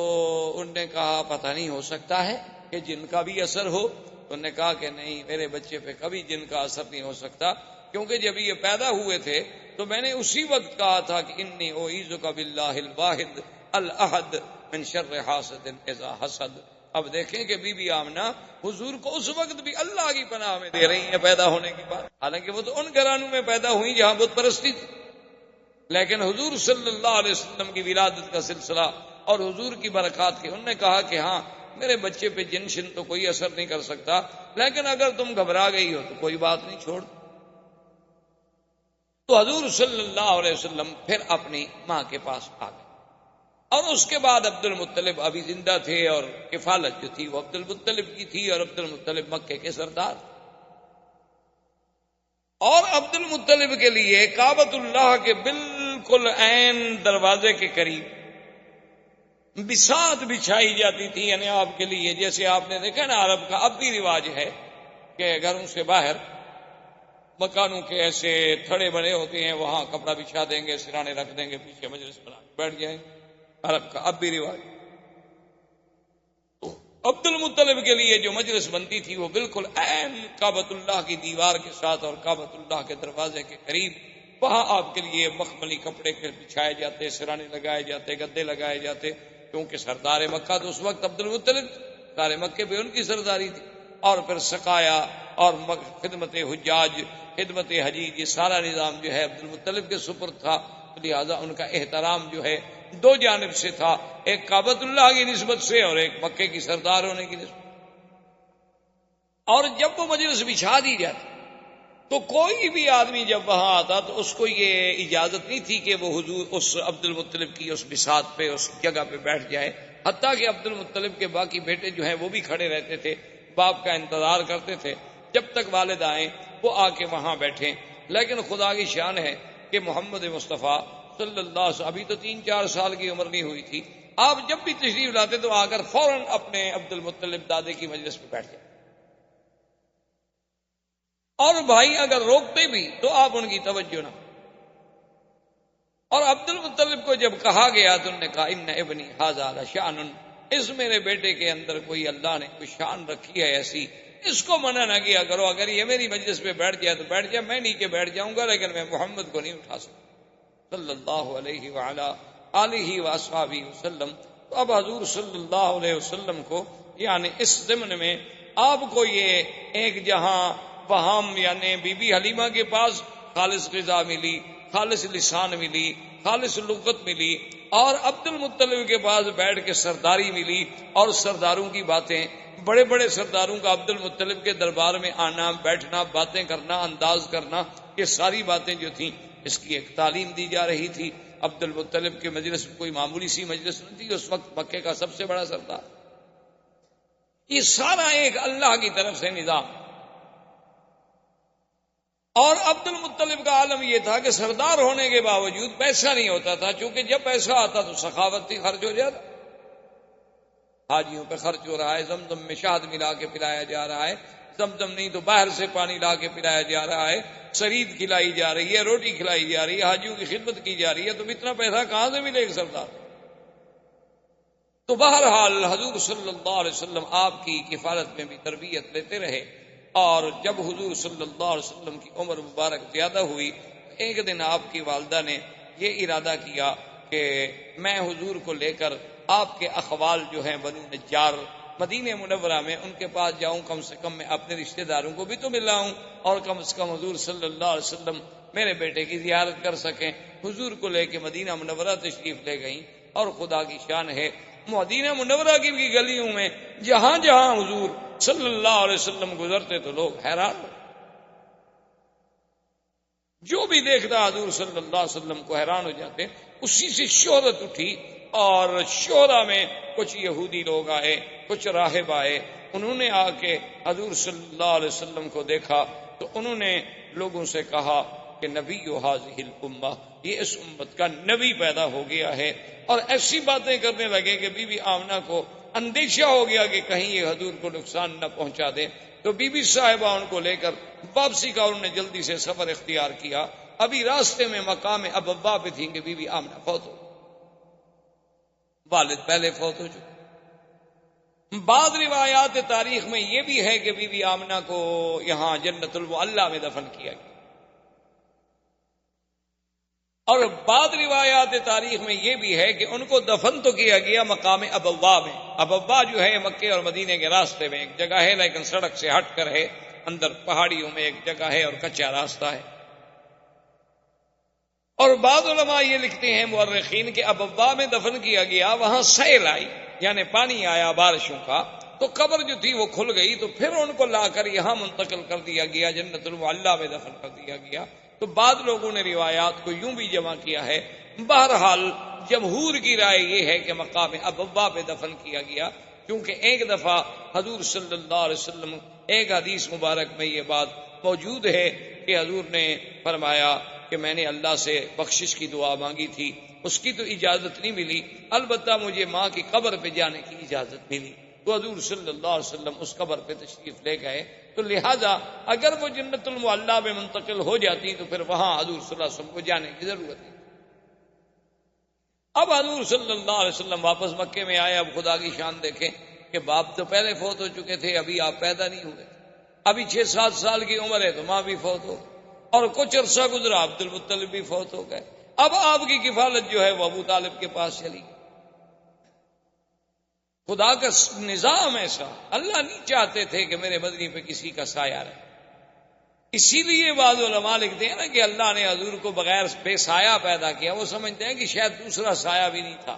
انہوں نے کہا پتہ نہیں، ہو سکتا ہے کہ جن کا بھی اثر ہو۔ تو انہوں نے کہا کہ نہیں، میرے بچے پہ کبھی جن کا اثر نہیں ہو سکتا، کیونکہ جب یہ پیدا ہوئے تھے تو میں نے اسی وقت کہا تھا کہ انی اعیذک باللہ الواحد الاحد من شر حاسد اذا حسد۔ اب دیکھیں کہ بی بی آمنہ حضور کو اس وقت بھی اللہ کی پناہ میں دے رہی ہیں پیدا ہونے کی بات، حالانکہ وہ تو ان گھرانوں میں پیدا ہوئی جہاں بت پرستی تھی، لیکن حضور صلی اللہ علیہ وسلم کی ولادت کا سلسلہ اور حضور کی برکات کے، انہوں نے کہا کہ ہاں میرے بچے پہ جن شن تو کوئی اثر نہیں کر سکتا، لیکن اگر تم گھبرا گئی ہو تو کوئی بات نہیں، چھوڑ۔ تو حضور صلی اللہ علیہ وسلم پھر اپنی ماں کے پاس آ گئے، اور اس کے بعد عبد المطلب ابھی زندہ تھے، اور کفالت جو تھی وہ عبد المطلب کی تھی، اور عبد المطلب مکے کے سردار، اور عبد المطلب کے لیے کعبۃ اللہ کے بالکل عین دروازے کے قریب بساط بچھائی جاتی تھی، یعنی آپ کے لیے جیسے آپ نے دیکھا نا عرب کا اب بھی رواج ہے کہ گھروں سے باہر مکانوں کے ایسے تھڑے بنے ہوتے ہیں، وہاں کپڑا بچھا دیں گے، سرانے رکھ دیں گے، پیچھے مجلس بنا بیٹھ جائیں گے، عرب کا اب بھی رواج۔ تو عبد المطلب کے لیے جو مجلس بنتی تھی وہ بالکل عین کعبۃ اللہ کی دیوار کے ساتھ اور کعبۃ اللہ کے دروازے کے قریب، وہاں آپ کے لیے مخملی کپڑے کے بچھائے جاتے، سرانے لگائے جاتے، گدے لگائے جاتے، کیونکہ سردار مکہ تو اس وقت عبد المطلب، سارے مکے پہ ان کی سرداری تھی، اور پھر سقایا اور خدمت حجاج، خدمت حجیج، یہ سارا نظام جو ہے عبد المطلب کے سپرد تھا، لہذا ان کا احترام جو ہے دو جانب سے تھا، ایک کعبۃ اللہ کی نسبت سے اور ایک مکے کی سردار ہونے کی نسبت۔ اور جب وہ مجلس بچھا دی جاتی تو کوئی بھی آدمی جب وہاں آتا تو اس کو یہ اجازت نہیں تھی کہ وہ حضور اس عبد المطلب کی اس بساط پہ، اس جگہ پہ بیٹھ جائے، حتیٰ کہ عبد المطلب کے باقی بیٹے جو ہیں وہ بھی کھڑے رہتے تھے، باپ کا انتظار کرتے تھے جب تک والد آئیں وہ آ کے وہاں بیٹھیں۔ لیکن خدا کی شان ہے کہ محمد مصطفیٰ صلی اللہ علیہ وسلم ابھی تو 3-4 سال کی عمر نہیں ہوئی تھی، آپ جب بھی تشریف لاتے تو آ کر فوراً اپنے عبد المطلب دادے کی مجلس پہ بیٹھ جائیں، اور بھائی اگر روکتے بھی تو آپ ان کی توجہ نہ۔ اور عبد المطلب کو جب کہا گیا تو انہوں نے کہا ان ابنی ھذا لشأن، اس میرے بیٹے کے اندر کوئی اللہ نے کوئی شان رکھی ہے ایسی، اس کو منع نہ کیا کرو، اگر یہ میری مجلس پہ بیٹھ جائے تو بیٹھ جائے، میں نیچے بیٹھ جاؤں گا، لیکن میں محمد کو نہیں اٹھا سکتا صلی اللہ علیہ وعلی آلہ واصحابہ وسلم۔ تو اب حضور صلی اللہ علیہ وسلم کو یعنی اس ضمن میں آپ کو یہ ایک جہاں وہاں یعنی بی بی حلیمہ کے پاس خالص غذا ملی، خالص لسان ملی، خالص لغت ملی، اور عبد المطلب کے پاس بیٹھ کے سرداری ملی، اور سرداروں کی باتیں، بڑے بڑے سرداروں کا عبد المطلب کے دربار میں آنا، بیٹھنا، باتیں کرنا، انداز کرنا، یہ ساری باتیں جو تھیں اس کی ایک تعلیم دی جا رہی تھی۔ عبد المطلب کے مجلس میں کوئی معمولی سی مجلس نہیں تھی، اس وقت مکے کا سب سے بڑا سردار۔ یہ سارا ایک اللہ کی طرف سے نظام۔ اور عبد المطلب کا عالم یہ تھا کہ سردار ہونے کے باوجود پیسہ نہیں ہوتا تھا، چونکہ جب پیسہ آتا تو سخاوت تھی، خرچ ہو جاتا، حاجیوں پہ خرچ ہو رہا ہے، زمزم میں شہد ملا کے پلایا جا رہا ہے، زمزم نہیں تو باہر سے پانی لا کے پلایا جا رہا ہے، سرید کھلائی جا رہی ہے، روٹی کھلائی جا رہی ہے، حاجیوں کی خدمت کی جا رہی ہے، تو اتنا پیسہ کہاں سے ملے گا سردار؟ تو بہرحال حضور صلی اللہ علیہ وسلم آپ کی کفالت میں بھی تربیت لیتے رہے، اور جب حضور صلی اللہ علیہ وسلم کی عمر مبارک زیادہ ہوئی، ایک دن آپ کی والدہ نے یہ ارادہ کیا کہ میں حضور کو لے کر آپ کے اخوال جو ہیں بنو نجار مدینہ منورہ میں ان کے پاس جاؤں، کم سے کم میں اپنے رشتہ داروں کو بھی تو ملاؤں، اور کم سے کم حضور صلی اللہ علیہ وسلم میرے بیٹے کی زیارت کر سکیں۔ حضور کو لے کے مدینہ منورہ تشریف لے گئیں، اور خدا کی شان ہے مدینہ منورہ کی بھی گلیوں میں جہاں جہاں حضور صلی اللہ علیہ وسلم گزرتے تو لوگ حیران ہو، جو بھی دیکھتا حضور صلی اللہ علیہ وسلم کو حیران ہو جاتے۔ اسی سے شہرت اٹھی، اور شہرا میں کچھ یہودی لوگ آئے، کچھ راہب آئے، انہوں نے آ کے حضور صلی اللہ علیہ وسلم کو دیکھا تو انہوں نے لوگوں سے کہا کہ نبی ھذہ الامہ، یہ اس امت کا نبی پیدا ہو گیا ہے، اور ایسی باتیں کرنے لگے کہ بی بی آمنہ کو اندیشہ ہو گیا کہ کہیں یہ حضور کو نقصان نہ پہنچا دیں، تو بی بی صاحبہ ان کو لے کر واپسی کا انہوں نے جلدی سے سفر اختیار کیا۔ ابھی راستے میں مقام ابوا پہ تھیں کہ بی بی آمنہ فوت ہو، والد پہلے فوت ہو چکے۔ بعض روایات تاریخ میں یہ بھی ہے کہ بی بی آمنہ کو یہاں جنت المعلیٰ میں دفن کیا گیا، اور بعض روایات تاریخ میں یہ بھی ہے کہ ان کو دفن تو کیا گیا مقام ابوا میں۔ ابوا جو ہے مکے اور مدینے کے راستے میں ایک جگہ ہے، لیکن سڑک سے ہٹ کر ہے، اندر پہاڑیوں میں ایک جگہ ہے اور کچا راستہ ہے۔ اور بعض علماء یہ لکھتے ہیں مورخین کہ ابوا میں دفن کیا گیا، وہاں سیل آئی، یعنی پانی آیا بارشوں کا، تو قبر جو تھی وہ کھل گئی، تو پھر ان کو لا کر یہاں منتقل کر دیا گیا، جنت المعلیٰ میں دفن کر دیا گیا۔ تو بعض لوگوں نے روایات کو یوں بھی جمع کیا ہے، بہرحال جمہور کی رائے یہ ہے کہ مقام ابوا پہ دفن کیا گیا، کیونکہ ایک دفعہ حضور صلی اللہ علیہ وسلم ایک حدیث مبارک میں یہ بات موجود ہے کہ حضور نے فرمایا کہ میں نے اللہ سے بخشش کی دعا مانگی تھی، اس کی تو اجازت نہیں ملی، البتہ مجھے ماں کی قبر پہ جانے کی اجازت ملی، تو حضور صلی اللہ علیہ وسلم اس قبر پہ تشریف لے گئے۔ تو لہذا اگر وہ جنت المعلیٰ میں منتقل ہو جاتی تو پھر وہاں حضور صلی اللہ علیہ وسلم کو جانے کی ضرورت نہیں۔ اب حضور صلی اللہ علیہ وسلم واپس مکے میں آئے۔ اب خدا کی شان دیکھیں کہ باپ تو پہلے فوت ہو چکے تھے، ابھی آپ پیدا نہیں ہوئے، ابھی 6-7 سال کی عمر ہے تو ماں بھی فوت ہو، اور کچھ عرصہ گزرا عبد المطلب بھی فوت ہو گئے۔ اب آپ کی کفالت جو ہے وہ ابو طالب کے پاس چلی گئی۔ خدا کا نظام ایسا، اللہ نہیں چاہتے تھے کہ میرے مدنی پہ کسی کا سایہ رہے، اسی لیے بعض علماء لکھتے ہیں نا کہ اللہ نے حضور کو بغیر بے سایہ پیدا کیا، وہ سمجھتے ہیں کہ شاید دوسرا سایہ بھی نہیں تھا۔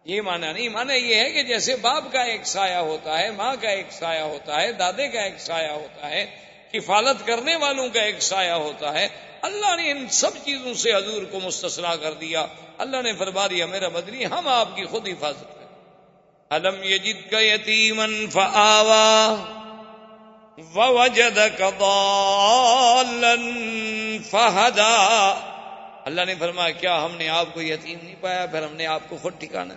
یہ معنی نہیں، معنی یہ ہے کہ جیسے باپ کا ایک سایہ ہوتا ہے، ماں کا ایک سایہ ہوتا ہے، دادے کا ایک سایہ ہوتا ہے، کفالت کرنے والوں کا ایک سایہ ہوتا ہے، اللہ نے ان سب چیزوں سے حضور کو مستثنیٰ کر دیا۔ اللہ نے فرما دیا میرا مدنی ہم آپ کی خود حفاظت کریں۔ الم یجدک یتیما فآوی ووجدک ضالا فہدی، اللہ نے فرمایا کیا ہم نے آپ کو یتیم نہیں پایا، پھر ہم نے آپ کو خود ٹھکانا۔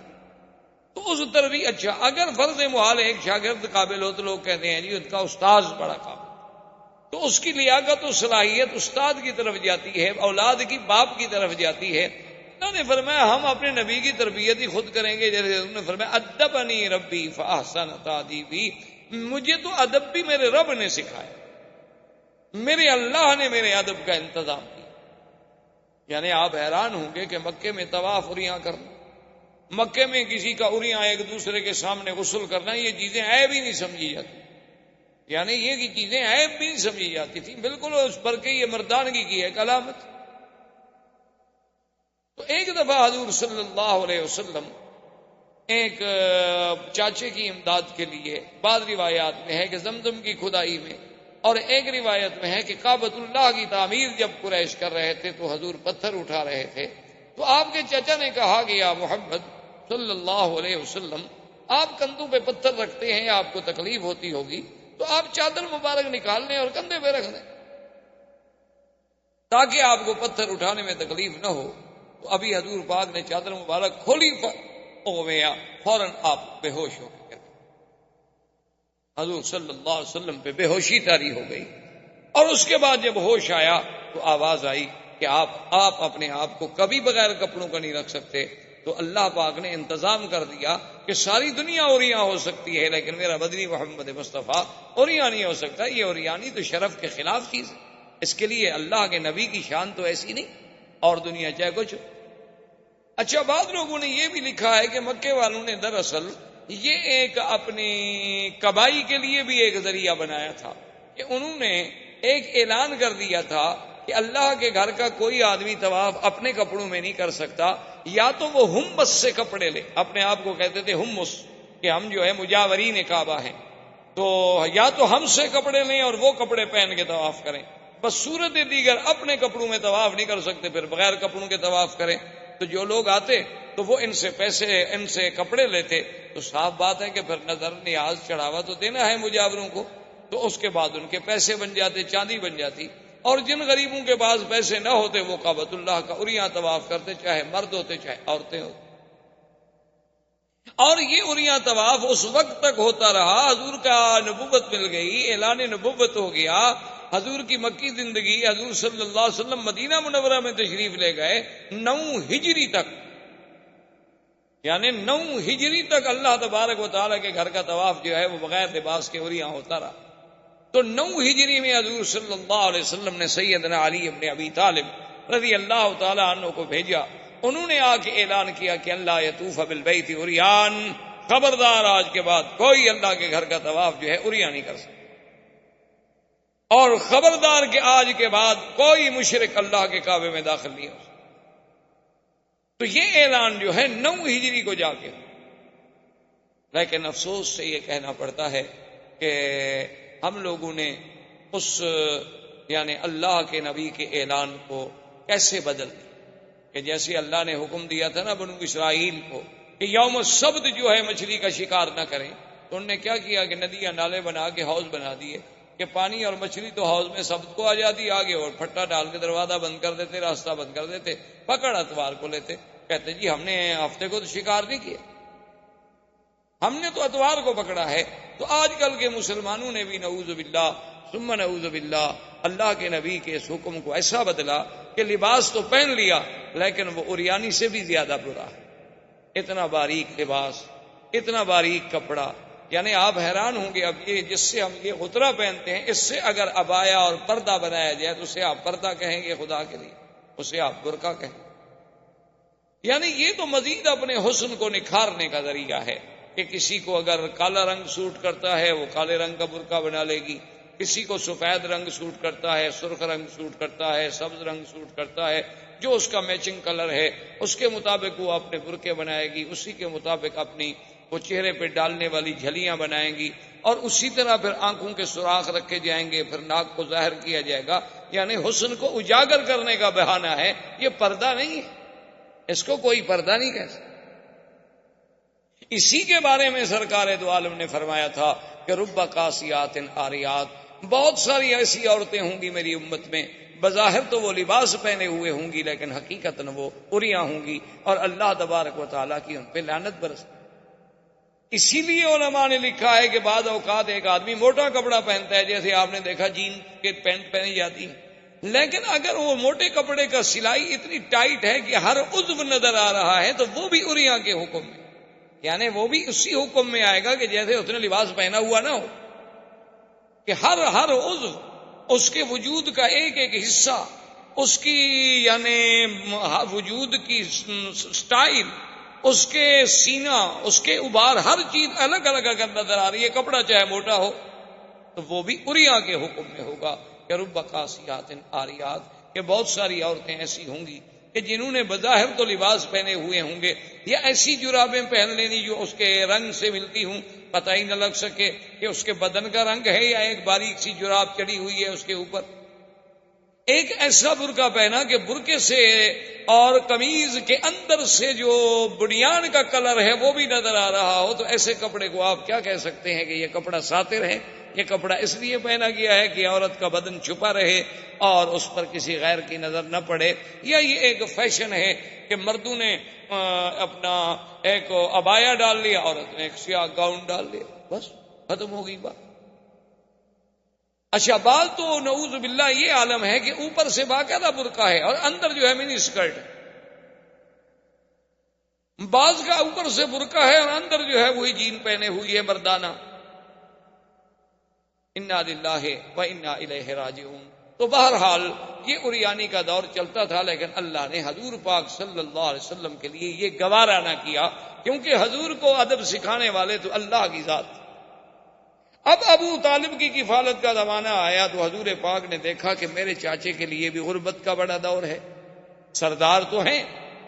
تو اس طرح بھی اچھا، اگر فرض محال ایک شاگرد قابل ہو تو لوگ کہتے ہیں جی ان کا استاذ بڑا قابل، تو اس کی لیاقت و صلاحیت استاد کی طرف جاتی ہے، اولاد کی باپ کی طرف جاتی ہے۔ اللہ نے فرمایا ہم اپنے نبی کی تربیت ہی خود کریں گے، جیسے انہوں نے فرمایا ادبنی ربی فاحسن تادیبی، مجھے تو ادب بھی میرے رب نے سکھایا، میرے اللہ نے میرے ادب کا انتظام کیا۔ یعنی آپ حیران ہوں گے کہ مکے میں طواف اریاں کرنا، مکے میں کسی کا اریاں ایک دوسرے کے سامنے غسل کرنا، یہ چیزیں عیب ہی نہیں سمجھی جاتی، یعنی یہ کی چیزیں عیب بھی نہیں سمجھی جاتی تھی، بالکل اس پر کہ یہ مردانگی کی ایک علامت۔ تو ایک دفعہ حضور صلی اللہ علیہ وسلم ایک چاچے کی امداد کے لیے، بعض روایات میں ہے کہ زمزم کی کھدائی میں، اور ایک روایت میں ہے کہ کعبۃ اللہ کی تعمیر جب قریش کر رہے تھے تو حضور پتھر اٹھا رہے تھے، تو آپ کے چچا نے کہا کہ یا محمد صلی اللہ علیہ وسلم آپ کندھوں پہ پتھر رکھتے ہیں، آپ کو تکلیف ہوتی ہوگی، تو آپ چادر مبارک نکال لیں اور کندھے پہ رکھ دیں تاکہ آپ کو پتھر اٹھانے میں تکلیف نہ ہو۔ تو ابھی حضور پاک نے چادر مبارک کھولی فوراً آپ بے ہوش ہو گئے، حضور صلی اللہ علیہ وسلم پہ بے ہوشی طاری ہو گئی، اور اس کے بعد جب ہوش آیا تو آواز آئی کہ آپ اپنے آپ کو کبھی بغیر کپڑوں کا نہیں رکھ سکتے۔ تو اللہ پاک نے انتظام کر دیا کہ ساری دنیا اوریاں ہو سکتی ہے لیکن میرا مدنی محمد مصطفیٰ اوریاں نہیں ہو سکتا، یہ اوریانی تو شرف کے خلاف چیز ہے، اس کے لیے اللہ کے نبی کی شان تو ایسی نہیں، اور دنیا چاہے کچھ۔ اچھا، بعض لوگوں نے یہ بھی لکھا ہے کہ مکے والوں نے دراصل یہ ایک اپنی کبائی کے لیے بھی ایک ذریعہ بنایا تھا کہ انہوں نے ایک اعلان کر دیا تھا کہ اللہ کے گھر کا کوئی آدمی طواف اپنے کپڑوں میں نہیں کر سکتا، یا تو وہ ہمس سے کپڑے لے، اپنے آپ کو کہتے تھے ہمس کہ ہم جو ہے مجاورین کعبہ ہیں، تو یا تو ہم سے کپڑے لیں اور وہ کپڑے پہن کے طواف کریں، بس صورت دیگر اپنے کپڑوں میں طواف نہیں کر سکتے، پھر بغیر کپڑوں کے طواف کریں۔ تو جو لوگ آتے تو وہ ان سے پیسے، ان سے کپڑے لیتے، تو صاف بات ہے کہ پھر نظر نیاز چڑھاوا تو دینا ہے مجاوروں کو، تو اس کے بعد ان کے پیسے بن جاتے، چاندی بن جاتی، اور جن غریبوں کے پاس پیسے نہ ہوتے وہ کعبۃ اللہ کا اریاں طواف کرتے، چاہے مرد ہوتے چاہے عورتیں ہوتی، اور یہ اریاں طواف اس وقت تک ہوتا رہا، حضور کا نبوت مل گئی، اعلان نبوت ہو گیا، حضور کی مکی زندگی، حضور صلی اللہ علیہ وسلم مدینہ منورہ میں تشریف لے گئے 9 ہجری تک، یعنی 9 ہجری تک اللہ تبارک و تعالیٰ کے گھر کا طواف جو ہے وہ بغیر لباس کے اریاں ہوتا رہا۔ تو 9 ہجری میں حضور صلی اللہ علیہ وسلم نے سیدنا علی ابن ابی طالب رضی اللہ تعالیٰ عنہ کو بھیجا، انہوں نے آ کے اعلان کیا کہ اللہ یطوف بالبیت عریان، خبردار آج کے بعد کوئی اللہ کے گھر کا طواف جو ہے اریاں نہیں کر سکتا، اور خبردار کہ آج کے بعد کوئی مشرک اللہ کے کعبے میں داخل نہیں ہو سکتا۔ تو یہ اعلان جو ہے 9 ہجری کو جا کے، لیکن افسوس سے یہ کہنا پڑتا ہے کہ ہم لوگوں نے اس یعنی اللہ کے نبی کے اعلان کو کیسے بدل دیا کہ جیسے اللہ نے حکم دیا تھا نا بنو اسرائیل کو کہ یوم السبت جو ہے مچھلی کا شکار نہ کریں، تو انہوں نے کیا کیا کہ ندیاں نالے بنا کے حوض بنا دیے کہ پانی اور مچھلی تو حوض میں سبت کو آ جاتی، آگے اور پھٹا ڈال کے دروازہ بند کر دیتے، راستہ بند کر دیتے، پکڑ اتوار کو لیتے، کہتے جی ہم نے ہفتے کو تو شکار نہیں کیا، ہم نے تو اتوار کو پکڑا ہے۔ تو آج کل کے مسلمانوں نے بھی نعوذ باللہ ثم نعوذ باللہ اللہ کے نبی کے اس حکم کو ایسا بدلا کہ لباس تو پہن لیا لیکن وہ عریانی سے بھی زیادہ برا ہے۔ اتنا باریک لباس، اتنا باریک کپڑا، یعنی آپ حیران ہوں گے، اب یہ جس سے ہم یہ غترہ پہنتے ہیں اس سے اگر عبایا اور پردہ بنایا جائے تو اسے آپ پردہ کہیں گے خدا کے لیے، اسے آپ برقع کہیں، یعنی یہ تو مزید اپنے حسن کو نکھارنے کا ذریعہ ہے کہ کسی کو اگر کالا رنگ سوٹ کرتا ہے وہ کالے رنگ کا برقع بنا لے گی، کسی کو سفید رنگ سوٹ کرتا ہے، سرخ رنگ سوٹ کرتا ہے، سبز رنگ سوٹ کرتا ہے، جو اس کا میچنگ کلر ہے اس کے مطابق وہ اپنے برقعے بنائے گی، اسی کے مطابق اپنی وہ چہرے پہ ڈالنے والی جھلیاں بنائیں گی، اور اسی طرح پھر آنکھوں کے سوراخ رکھے جائیں گے، پھر ناک کو ظاہر کیا جائے گا، یعنی حسن کو اجاگر کرنے کا بہانہ ہے، یہ پردہ نہیں ہے، اس کو کوئی پردہ نہیں کہہ سکتا۔ اسی کے بارے میں سرکار دو عالم نے فرمایا تھا کہ رب قاسیات عاریات، بہت ساری ایسی عورتیں ہوں گی میری امت میں، بظاہر تو وہ لباس پہنے ہوئے ہوں گی لیکن حقیقتاً وہ عریاں ہوں گی، اور اللہ تبارک و تعالیٰ کی ان پہ لعنت برس۔ اسی لیے علماء نے لکھا ہے کہ بعض اوقات ایک آدمی موٹا کپڑا پہنتا ہے، جیسے آپ نے دیکھا جین کے پینٹ پہنی جاتی ہے، لیکن اگر وہ موٹے کپڑے کا سلائی اتنی ٹائٹ ہے کہ ہر عضو نظر آ رہا ہے تو وہ بھی عریاں کے حکم میں، یعنی وہ بھی اسی حکم میں آئے گا کہ جیسے اس نے لباس پہنا ہوا نہ ہو، کہ ہر عضو، اس کے وجود کا ایک ایک حصہ، اس کی یعنی وجود کی سٹائل، اس کے سینہ، اس کے ابار، ہر چیز الگ الگ اگر نظر آ رہی ہے، کپڑا چاہے موٹا ہو تو وہ بھی عریاں کے حکم میں ہوگا کہ رب قاسیات عاریات، کہ بہت ساری عورتیں ایسی ہوں گی کہ جنہوں نے بظاہر تو لباس پہنے ہوئے ہوں گے، یا ایسی جرابیں پہن لینی جو اس کے رنگ سے ملتی ہوں، پتہ ہی نہ لگ سکے کہ اس کے بدن کا رنگ ہے یا ایک باریک سی جراب چڑھی ہوئی ہے اس کے اوپر، ایک ایسا برقع پہنا کہ برقعے سے اور قمیض کے اندر سے جو بنیان کا کلر ہے وہ بھی نظر آ رہا ہو، تو ایسے کپڑے کو آپ کیا کہہ سکتے ہیں کہ یہ کپڑا ساتر ہے؟ یہ کپڑا اس لیے پہنا گیا ہے کہ عورت کا بدن چھپا رہے اور اس پر کسی غیر کی نظر نہ پڑے، یا یہ ایک فیشن ہے کہ مردوں نے اپنا ایک عبایا ڈال لیا، عورت نے ایک سیاہ گاؤن ڈال لیا، بس ختم ہو گئی بات۔ اچھا، بال تو نعوذ باللہ یہ عالم ہے کہ اوپر سے باقاعدہ برقع ہے اور اندر جو ہے منی اسکرٹ ہے، بعض کا اوپر سے برقع ہے اور اندر جو ہے وہی جین پہنے ہوئی ہے مردانہ۔ انا للہ و انا الیہ راجعون۔ تو بہرحال یہ عریانی کا دور چلتا تھا، لیکن اللہ نے حضور پاک صلی اللہ علیہ وسلم کے لیے یہ گوارا نہ کیا، کیونکہ حضور کو ادب سکھانے والے تو اللہ کی ذات۔ اب ابو طالب کی کفالت کا زمانہ آیا تو حضور پاک نے دیکھا کہ میرے چاچے کے لیے بھی غربت کا بڑا دور ہے، سردار تو ہیں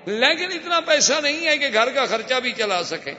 لیکن اتنا پیسہ نہیں ہے کہ گھر کا خرچہ بھی چلا سکیں،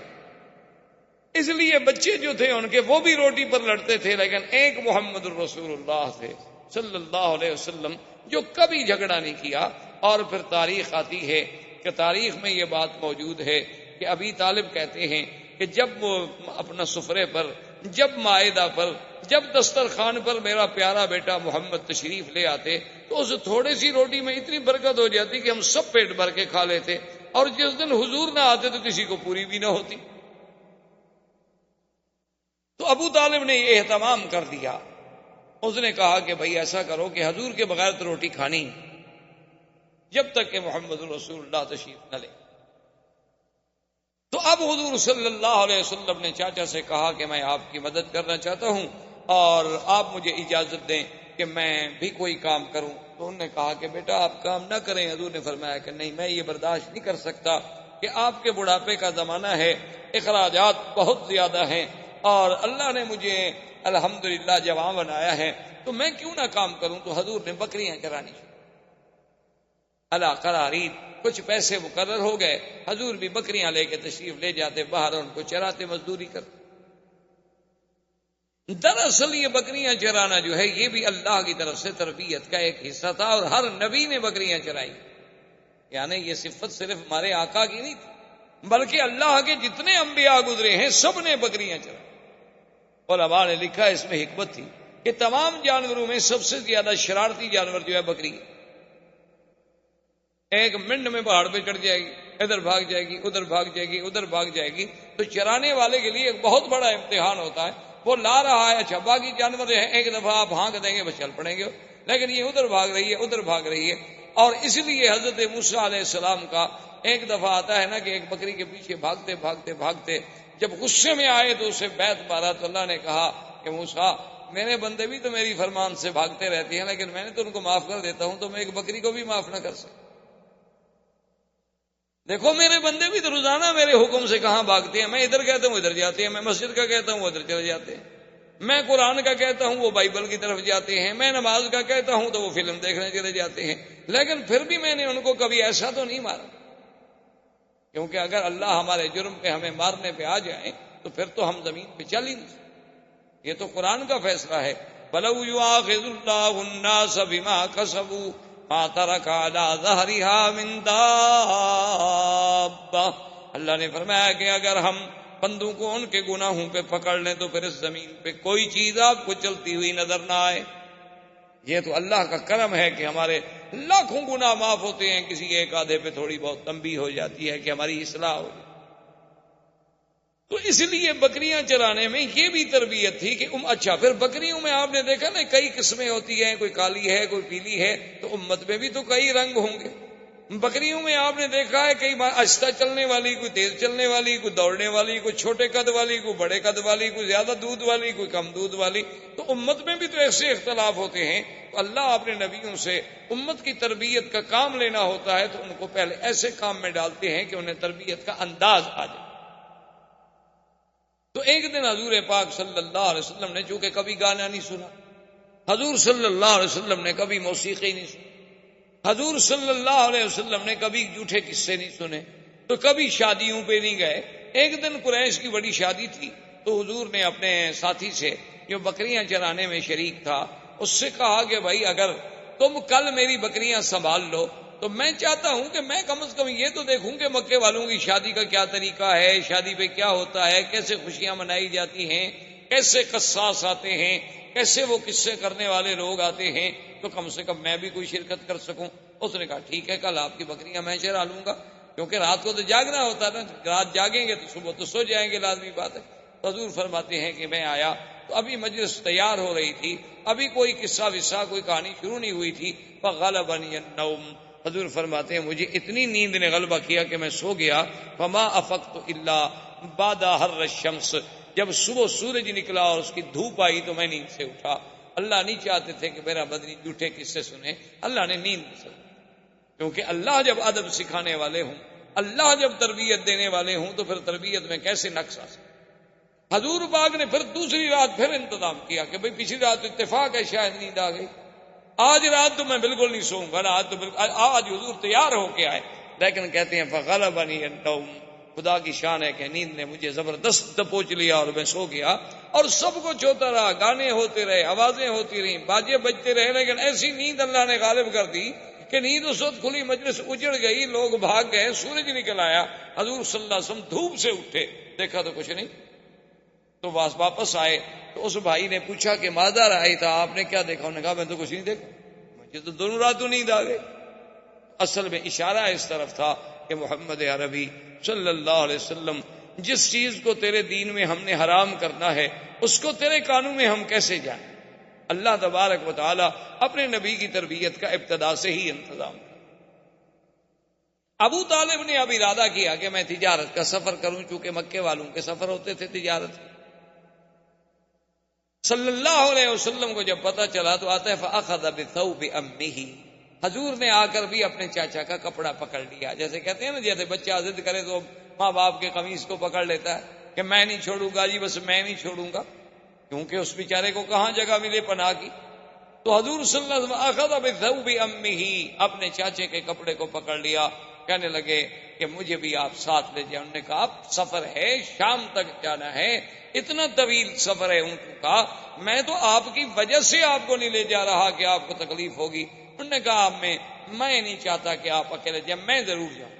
اس لیے بچے جو تھے ان کے وہ بھی روٹی پر لڑتے تھے، لیکن ایک محمد الرسول اللہ تھے صلی اللہ علیہ وسلم جو کبھی جھگڑا نہیں کیا۔ اور پھر تاریخ آتی ہے کہ تاریخ میں یہ بات موجود ہے کہ ابی طالب کہتے ہیں کہ جب وہ اپنا سفرے پر، جب مائدہ پر، جب دسترخوان پر میرا پیارا بیٹا محمد تشریف لے آتے تو اس تھوڑی سی روٹی میں اتنی برکت ہو جاتی کہ ہم سب پیٹ بھر کے کھا لیتے، اور جس دن حضور نہ آتے تو کسی کو پوری بھی نہ ہوتی۔ تو ابو طالب نے یہ اہتمام کر دیا، اس نے کہا کہ بھائی ایسا کرو کہ حضور کے بغیر تو روٹی کھانی جب تک کہ محمد رسول اللہ تشریف نہ لے۔ تو اب حضور صلی اللہ علیہ وسلم نے چاچا سے کہا کہ میں آپ کی مدد کرنا چاہتا ہوں اور آپ مجھے اجازت دیں کہ میں بھی کوئی کام کروں۔ تو انہوں نے کہا کہ بیٹا آپ کام نہ کریں۔ حضور نے فرمایا کہ نہیں، میں یہ برداشت نہیں کر سکتا کہ آپ کے بڑھاپے کا زمانہ ہے، اخراجات بہت زیادہ ہیں، اور اللہ نے مجھے الحمدللہ جوان بنایا ہے، تو میں کیوں نہ کام کروں۔ تو حضور نے بکریاں چرانی، اللہ قرارید کچھ پیسے مقرر ہو گئے، حضور بھی بکریاں لے کے تشریف لے جاتے باہر، ان کو چراتے، مزدوری کرتے۔ دراصل یہ بکریاں چرانا جو ہے یہ بھی اللہ کی طرف سے تربیت کا ایک حصہ تھا، اور ہر نبی نے بکریاں چرائی، یعنی یہ صفت صرف ہمارے آقا کی نہیں تھی بلکہ اللہ کے جتنے انبیاء گزرے ہیں سب نے بکریاں چرائی۔ علماء نے لکھا اس میں حکمت تھی کہ تمام جانوروں میں سب سے زیادہ شرارتی جانور جو ہے بکری ہے۔ ایک منٹ میں پہاڑ پہ چڑھ جائے گی، ادھر بھاگ جائے گی، ادھر بھاگ جائے گی، ادھر بھاگ جائے گی، تو چرانے والے کے لیے ایک بہت بڑا امتحان ہوتا ہے۔ وہ لا رہا ہے، اچھا باقی جانور ہیں ایک دفعہ آپ ہانک دیں گے بس چل پڑیں گے، لیکن یہ ادھر بھاگ رہی ہے، ادھر بھاگ رہی ہے۔ اور اس لیے حضرت موسیٰ علیہ السلام کا ایک دفعہ آتا ہے نا کہ ایک بکری کے پیچھے بھاگتے بھاگتے بھاگتے جب غصے میں آئے تو اسے بیت مارا، تو اللہ نے کہا کہ موسیٰ میرے بندے بھی تو میری فرمان سے بھاگتے رہتے ہیں، لیکن میں نے تو ان کو معاف کر دیتا ہوں، تو میں ایک بکری کو بھی معاف نہ کر سکتا؟ دیکھو میرے بندے بھی تو روزانہ میرے حکم سے کہاں بھاگتے ہیں، میں ادھر کہتا ہوں ادھر جاتے ہیں، میں مسجد کا کہتا ہوں ادھر چلے جاتے ہیں، میں قرآن کا کہتا ہوں وہ بائبل کی طرف جاتے ہیں، میں نماز کا کہتا ہوں تو وہ فلم دیکھنے چلے جاتے ہیں، لیکن پھر بھی میں نے ان کو کبھی ایسا تو نہیں مارا، کیونکہ اگر اللہ ہمارے جرم پہ ہمیں مارنے پہ آ جائیں تو پھر تو ہم زمین پہ چل ہی نہیں سکتے۔ یہ تو قرآن کا فیصلہ ہے، وَلَوْ يُؤَاخِذُ اللَّهُ النَّاسَ بِمَا كَسَبُوا مَا تَرَكَ عَلَىٰ ظَهْرِهَا مِن دَابَّةٍ۔ اللہ نے فرمایا کہ اگر ہم بندوں کو ان کے گناہوں پہ پکڑ لیں تو پھر اس زمین پہ کوئی چیز آپ کو چلتی ہوئی نظر نہ آئے۔ یہ تو اللہ کا کرم ہے کہ ہمارے لاکھوں گناہ معاف ہوتے ہیں، کسی ایک آدھے پہ تھوڑی بہت تنبیہ ہو جاتی ہے کہ ہماری اصلاح ہو جائے۔ تو اس لیے بکریاں چرانے میں یہ بھی تربیت تھی کہ اچھا پھر بکریوں میں آپ نے دیکھا نا کئی قسمیں ہوتی ہیں، کوئی کالی ہے کوئی پیلی ہے، تو امت میں بھی تو کئی رنگ ہوں گے۔ بکریوں میں آپ نے دیکھا ہے کئی آہستہ چلنے والی، کوئی تیز چلنے والی، کوئی دوڑنے والی، کوئی چھوٹے قد والی، کوئی بڑے قد والی، کوئی زیادہ دودھ والی، کوئی کم دودھ والی۔ تو امت میں بھی تو ایسے اختلاف ہوتے ہیں، تو اللہ اپنے نبیوں سے امت کی تربیت کا کام لینا ہوتا ہے تو ان کو پہلے ایسے کام میں ڈالتے ہیں کہ انہیں تربیت کا انداز آ جائے۔ تو ایک دن حضور پاک صلی اللہ علیہ وسلم نے چونکہ کبھی گانا نہیں سنا، حضور صلی اللہ علیہ وسلم نے کبھی موسیقی نہیں سنی، حضور صلی اللہ علیہ وسلم نے کبھی جھوٹے قصے نہیں سنے، تو کبھی شادیوں پہ نہیں گئے۔ ایک دن قریش کی بڑی شادی تھی، تو حضور نے اپنے ساتھی سے جو بکریاں چرانے میں شریک تھا اس سے کہا کہ بھائی اگر تم کل میری بکریاں سنبھال لو تو میں چاہتا ہوں کہ میں کم از کم یہ تو دیکھوں کہ مکے والوں کی شادی کا کیا طریقہ ہے، شادی پہ کیا ہوتا ہے، کیسے خوشیاں منائی جاتی ہیں، کیسے قصاص آتے ہیں، کیسے وہ قصے کرنے والے لوگ آتے ہیں، تو کم سے کم میں بھی کوئی شرکت کر سکوں۔ اس نے کہا ٹھیک ہے کل آپ کی بکریاں میں چرا لوں گا، کیونکہ رات کو تو جاگنا ہوتا ہے نا، رات جاگیں گے تو صبح تو سو جائیں گے، لازمی بات ہے۔ تو حضور فرماتے ہیں کہ میں آیا تو ابھی مجلس تیار ہو رہی تھی، ابھی کوئی قصہ وصہ کوئی کہانی شروع نہیں ہوئی تھی، فغلبنی النوم، حضور فرماتے ہیں مجھے اتنی نیند نے غلبہ کیا کہ میں سو گیا، فما افقت الا بعد حر الشمس، جب صبح سورج نکلا اور اس کی دھوپ آئی تو میں نیند سے اٹھا۔ اللہ نہیں چاہتے تھے کہ میرا بدنی جھوٹے قصے سنے، اللہ نے نیند سے، کیونکہ اللہ جب ادب سکھانے والے ہوں، اللہ جب تربیت دینے والے ہوں تو پھر تربیت میں کیسے نقص آ سکتا۔ حضور پاک نے پھر دوسری رات پھر انتظام کیا کہ بھئی پچھلی رات اتفاق ہے شاید نیند آ گئی، آج رات تو میں بالکل نہیں سوؤں گا، آج تو بالکل، آج حضور تیار ہو کے آئے، لیکن کہتے ہیں فغلبنی النوم، خدا کی شان ہے کہ نیند نے مجھے زبردست دبوچ لیا اور میں سو گیا، اور سب کچھ ہوتا رہا، گانے ہوتے رہے، آوازیں ہوتی رہیں، باجے بجتے رہے، لیکن ایسی نیند اللہ نے غالب کر دی کہ نیند اس وقت کھلی، مجلس اجڑ گئی، لوگ بھاگ گئے، سورج نکل آیا، حضور صلی اللہ علیہ وسلم دھوپ سے اٹھے، دیکھا تو کچھ نہیں، تو واپس آئے تو اس بھائی نے پوچھا کہ ماذا رأیت، آپ نے کیا دیکھا؟ انہوں نے کہا میں تو کچھ نہیں دیکھا، مجھے تو دونوں راتوں نیند آ گئی۔ اصل میں اشارہ اس طرف تھا کہ محمد عربی صلی اللہ علیہ وسلم جس چیز کو تیرے دین میں ہم نے حرام کرنا ہے اس کو تیرے قانون میں ہم کیسے جائیں؟ اللہ تبارک و تعالی اپنے نبی کی تربیت کا ابتدا سے ہی انتظام کیا۔ ابو طالب نے اب ارادہ کیا کہ میں تجارت کا سفر کروں، چونکہ مکے والوں کے سفر ہوتے تھے تجارت۔ صلی اللہ علیہ وسلم کو جب پتہ چلا تو آتا ہے فأخذ بثوب امہ، حضور نے آ کر بھی اپنے چاچا کا کپڑا پکڑ لیا، جیسے کہتے ہیں نا جیسے بچہ ضد کرے تو ماں باپ کے قمیص کو پکڑ لیتا ہے کہ میں نہیں چھوڑوں گا جی، بس میں نہیں چھوڑوں گا، کیونکہ اس بیچارے کو کہاں جگہ ملے پناہ کی۔ تو حضور صلی اللہ علیہ وسلم اخذ بثوب امہ، اپنے چاچے کے کپڑے کو پکڑ لیا، کہنے لگے کہ مجھے بھی آپ ساتھ لے جائیں. انہوں نے کہا اب سفر ہے، شام تک جانا ہے، اتنا طویل سفر ہے اونٹوں کا، میں تو آپ کی وجہ سے آپ کو نہیں لے جا رہا کہ آپ کو تکلیف ہوگی. انہوں نے کہا میں نہیں چاہتا کہ آپ اکیلے جائیں، میں ضرور جاؤں.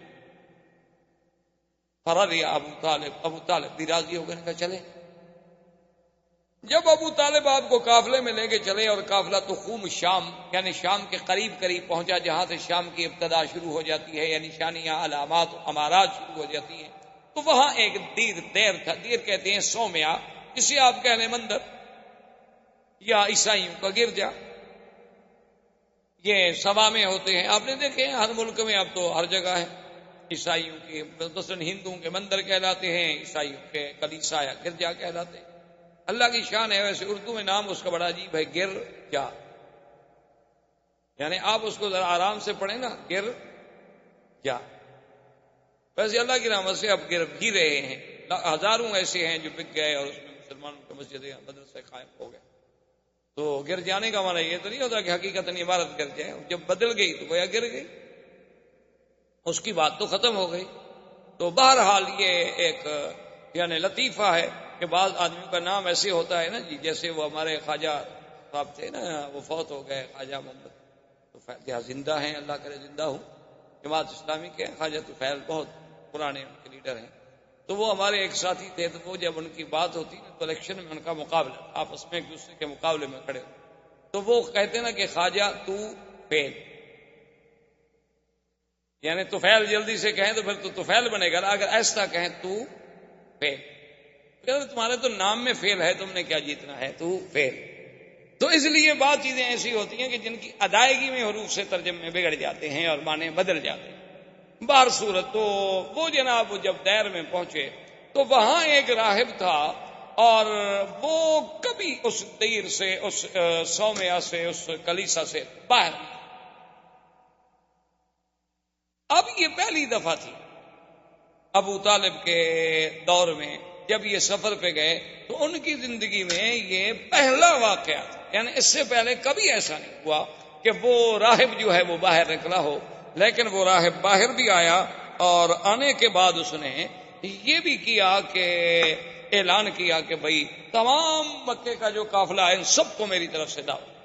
فرضی ابو طالب بھی راضی ہو گئے، کہا چلے. جب ابو طالب آپ کو قافلے میں لے کے چلے اور قافلہ تخوم شام یعنی شام کے قریب پہنچا، جہاں سے شام کی ابتدا شروع ہو جاتی ہے، یعنی نشانیاں، علامات، امارات شروع ہو جاتی ہیں، تو وہاں ایک دیر تھا. دیر کہتے ہیں سومیا، جسے آپ کہہ لیں مندر یا عیسائیوں کا گرجا. یہ سبا میں ہوتے ہیں، آپ نے دیکھے ہیں ہر ملک میں، اب تو ہر جگہ ہے. عیسائیوں کے مثلاً ہندوؤں کے مندر کہلاتے ہیں، عیسائیوں کے کلیسا یا گرجا کہلاتے ہیں. اللہ کی شان ہے. ویسے اردو میں نام اس کا بڑا عجیب ہے، گرجا، یعنی آپ اس کو ذرا آرام سے پڑھیں نا، گرجا. ویسے اللہ کی رحمت سے اب گر بھی رہے ہیں، ہزاروں ایسے ہیں جو بک گئے اور اس میں مسلمانوں کے مسجدیں مدرسے قائم ہو گئے. تو گر جانے کا معنی یہ تو نہیں ہوتا کہ حقیقت عبارت گر جائے، جب بدل گئی تو گویا گر گئی، اس کی بات تو ختم ہو گئی. تو بہرحال یہ ایک یعنی لطیفہ ہے کہ بعض آدمیوں کا نام ایسے ہوتا ہے نا جی، جیسے وہ ہمارے خواجہ صاحب تھے نا، وہ فوت ہو گئے، خواجہ محمد تو زندہ ہیں، اللہ کرے زندہ ہوں، جماعت اسلامی کے خواجہ طفیل بہت پرانے ان کے لیڈر ہیں. تو وہ ہمارے ایک ساتھی تھے، تو وہ جب ان کی بات ہوتی نا تو الیکشن میں ان کا مقابلہ، آپس میں ایک دوسرے کے مقابلے میں کھڑے، تو وہ کہتے نا کہ خواجہ تو فیل، یعنی طفیل جلدی سے کہیں تو پھر تو طفیل بنے گا، اگر ایسا کہیں تو فیل، تمہارے تو نام میں فیل ہے، تم نے کیا جیتنا ہے، تو فیل. تو اس لیے بعض چیزیں ایسی ہوتی ہیں کہ جن کی ادائیگی میں حروف سے ترجمے بگڑ جاتے ہیں اور معنی بدل جاتے ہیں. بہر صورت تو وہ جناب جب دیر میں پہنچے تو وہاں ایک راہب تھا، اور وہ کبھی اس دیر سے، اس سومیا سے، اس کلیسا سے باہر. اب یہ پہلی دفعہ تھی ابو طالب کے دور میں، جب یہ سفر پہ گئے تو ان کی زندگی میں یہ پہلا واقعہ تھا. یعنی اس سے پہلے کبھی ایسا نہیں ہوا کہ وہ راہب جو ہے وہ باہر نکلا ہو. لیکن وہ راہب باہر بھی آیا، اور آنے کے بعد اس نے یہ بھی کیا کہ اعلان کیا کہ بھئی تمام مکے کا جو قافلہ ہے ان سب کو میری طرف سے دعوت.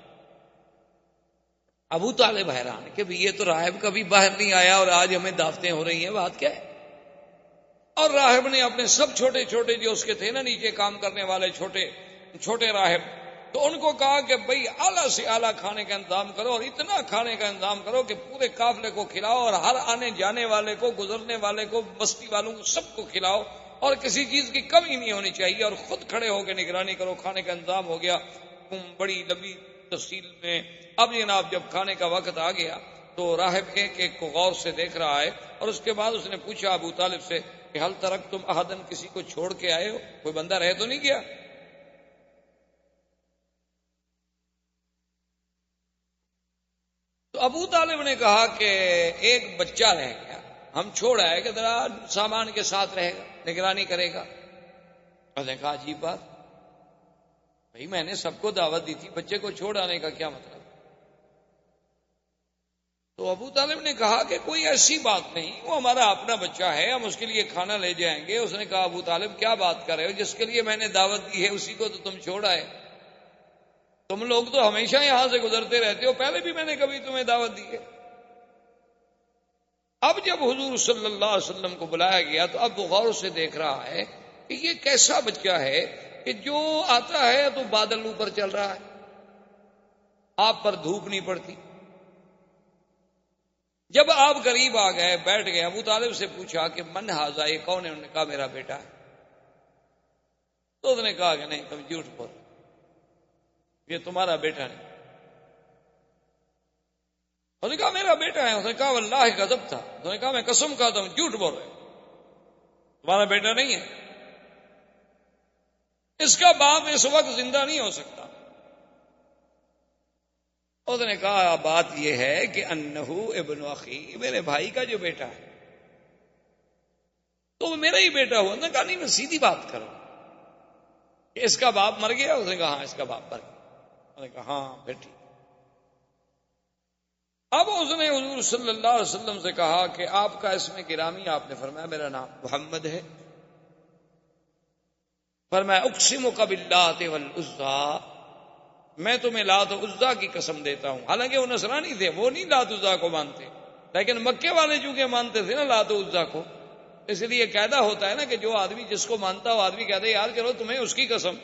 ابو طالب حیران کہ یہ تو راہب کبھی باہر نہیں آیا اور آج ہمیں دعوتیں ہو رہی ہیں، بات کیا ہے؟ اور راہب نے اپنے سب چھوٹے چھوٹے جو اس کے تھے نا نیچے کام کرنے والے چھوٹے چھوٹے راہب، تو ان کو کہا کہ بھئی اعلیٰ سے اعلیٰ کھانے کا انتظام کرو، اور اتنا کھانے کا انتظام کرو کہ پورے قافلے کو کھلاؤ، اور ہر آنے جانے والے کو، گزرنے والے کو، بستی والوں کو، سب کو کھلاؤ، اور کسی چیز کی کمی نہیں ہونی چاہیے. اور خود کھڑے ہو کے نگرانی کرو. کھانے کا انتظام ہو گیا بڑی لمبی تفصیل میں. اب جناب جب کھانے کا وقت آ گیا تو راہب ایک ایک کو غور سے دیکھ رہا ہے، اور اس کے بعد اس نے پوچھا ابو طالب سے کہ حل ترک تم احدن، کسی کو چھوڑ کے آئے ہو، کوئی بندہ رہ تو نہیں گیا؟ تو ابو طالب نے کہا کہ ایک بچہ رہ گیا، ہم چھوڑ آئے کہ ذرا سامان کے ساتھ رہے گا، نگرانی کرے گا. اس نے کہا عجیب بات، بھائی میں نے سب کو دعوت دی تھی، بچے کو چھوڑ آنے کا کیا مطلب؟ تو ابو طالب نے کہا کہ کوئی ایسی بات نہیں، وہ ہمارا اپنا بچہ ہے، ہم اس کے لیے کھانا لے جائیں گے. اس نے کہا ابو طالب کیا بات کر رہے ہو، جس کے لیے میں نے دعوت دی ہے اسی کو تو تم چھوڑ آئے. تم لوگ تو ہمیشہ یہاں سے گزرتے رہتے ہو، پہلے بھی میں نے کبھی تمہیں دعوت دی ہے. اب جب حضور صلی اللہ علیہ وسلم کو بلایا گیا تو اب وہ غور سے دیکھ رہا ہے کہ یہ کیسا بچہ ہے کہ جو آتا ہے تو بادل اوپر چل رہا ہے، آپ پر دھوپ نہیں پڑتی. جب آپ قریب آ گئے، بیٹھ گئے، ابو طالب سے پوچھا کہ من ہاذا، یہ کون ہے؟ انہوں نے کہا میرا بیٹا ہے. تو اس نے کہا کہ نہیں، تم جھوٹ بول، یہ تمہارا بیٹا نہیں. اس نے کہا میرا بیٹا ہے. اس نے کہا واللہ کذب تھا. اس نے کہا میں قسم کھاتا ہوں جھوٹ بول رہے، تمہارا بیٹا نہیں ہے. اس کا باپ اس وقت زندہ نہیں ہو سکتا. اس نے کہا بات یہ ہے کہ انہو ابن اخی، میرے بھائی کا جو بیٹا ہے تو وہ میرا ہی بیٹا ہوا. نے کہا نہیں، میں سیدھی بات کروں کہ اس کا باپ مر گیا. اس نے کہا ہاں اس کا باپ مر گیا. اس نے کہا ہاں پھر ٹھیک. اب اس نے حضور صلی اللہ علیہ وسلم سے کہا کہ آپ کا اسم گرامی؟ آپ نے فرمایا میرا نام محمد ہے۔ فرمایا اقسمک باللات والعزیٰ، میں تمہیں لات و عزیٰ کی قسم دیتا ہوں۔ حالانکہ وہ نصرانی تھے، وہ نہیں لات و عزیٰ کو مانتے، لیکن مکے والے چونکہ مانتے تھے نا لات و عزیٰ کو، اس لیے قاعدہ ہوتا ہے نا کہ جو آدمی جس کو مانتا وہ آدمی کہتا ہے یار چلو تمہیں اس کی قسم۔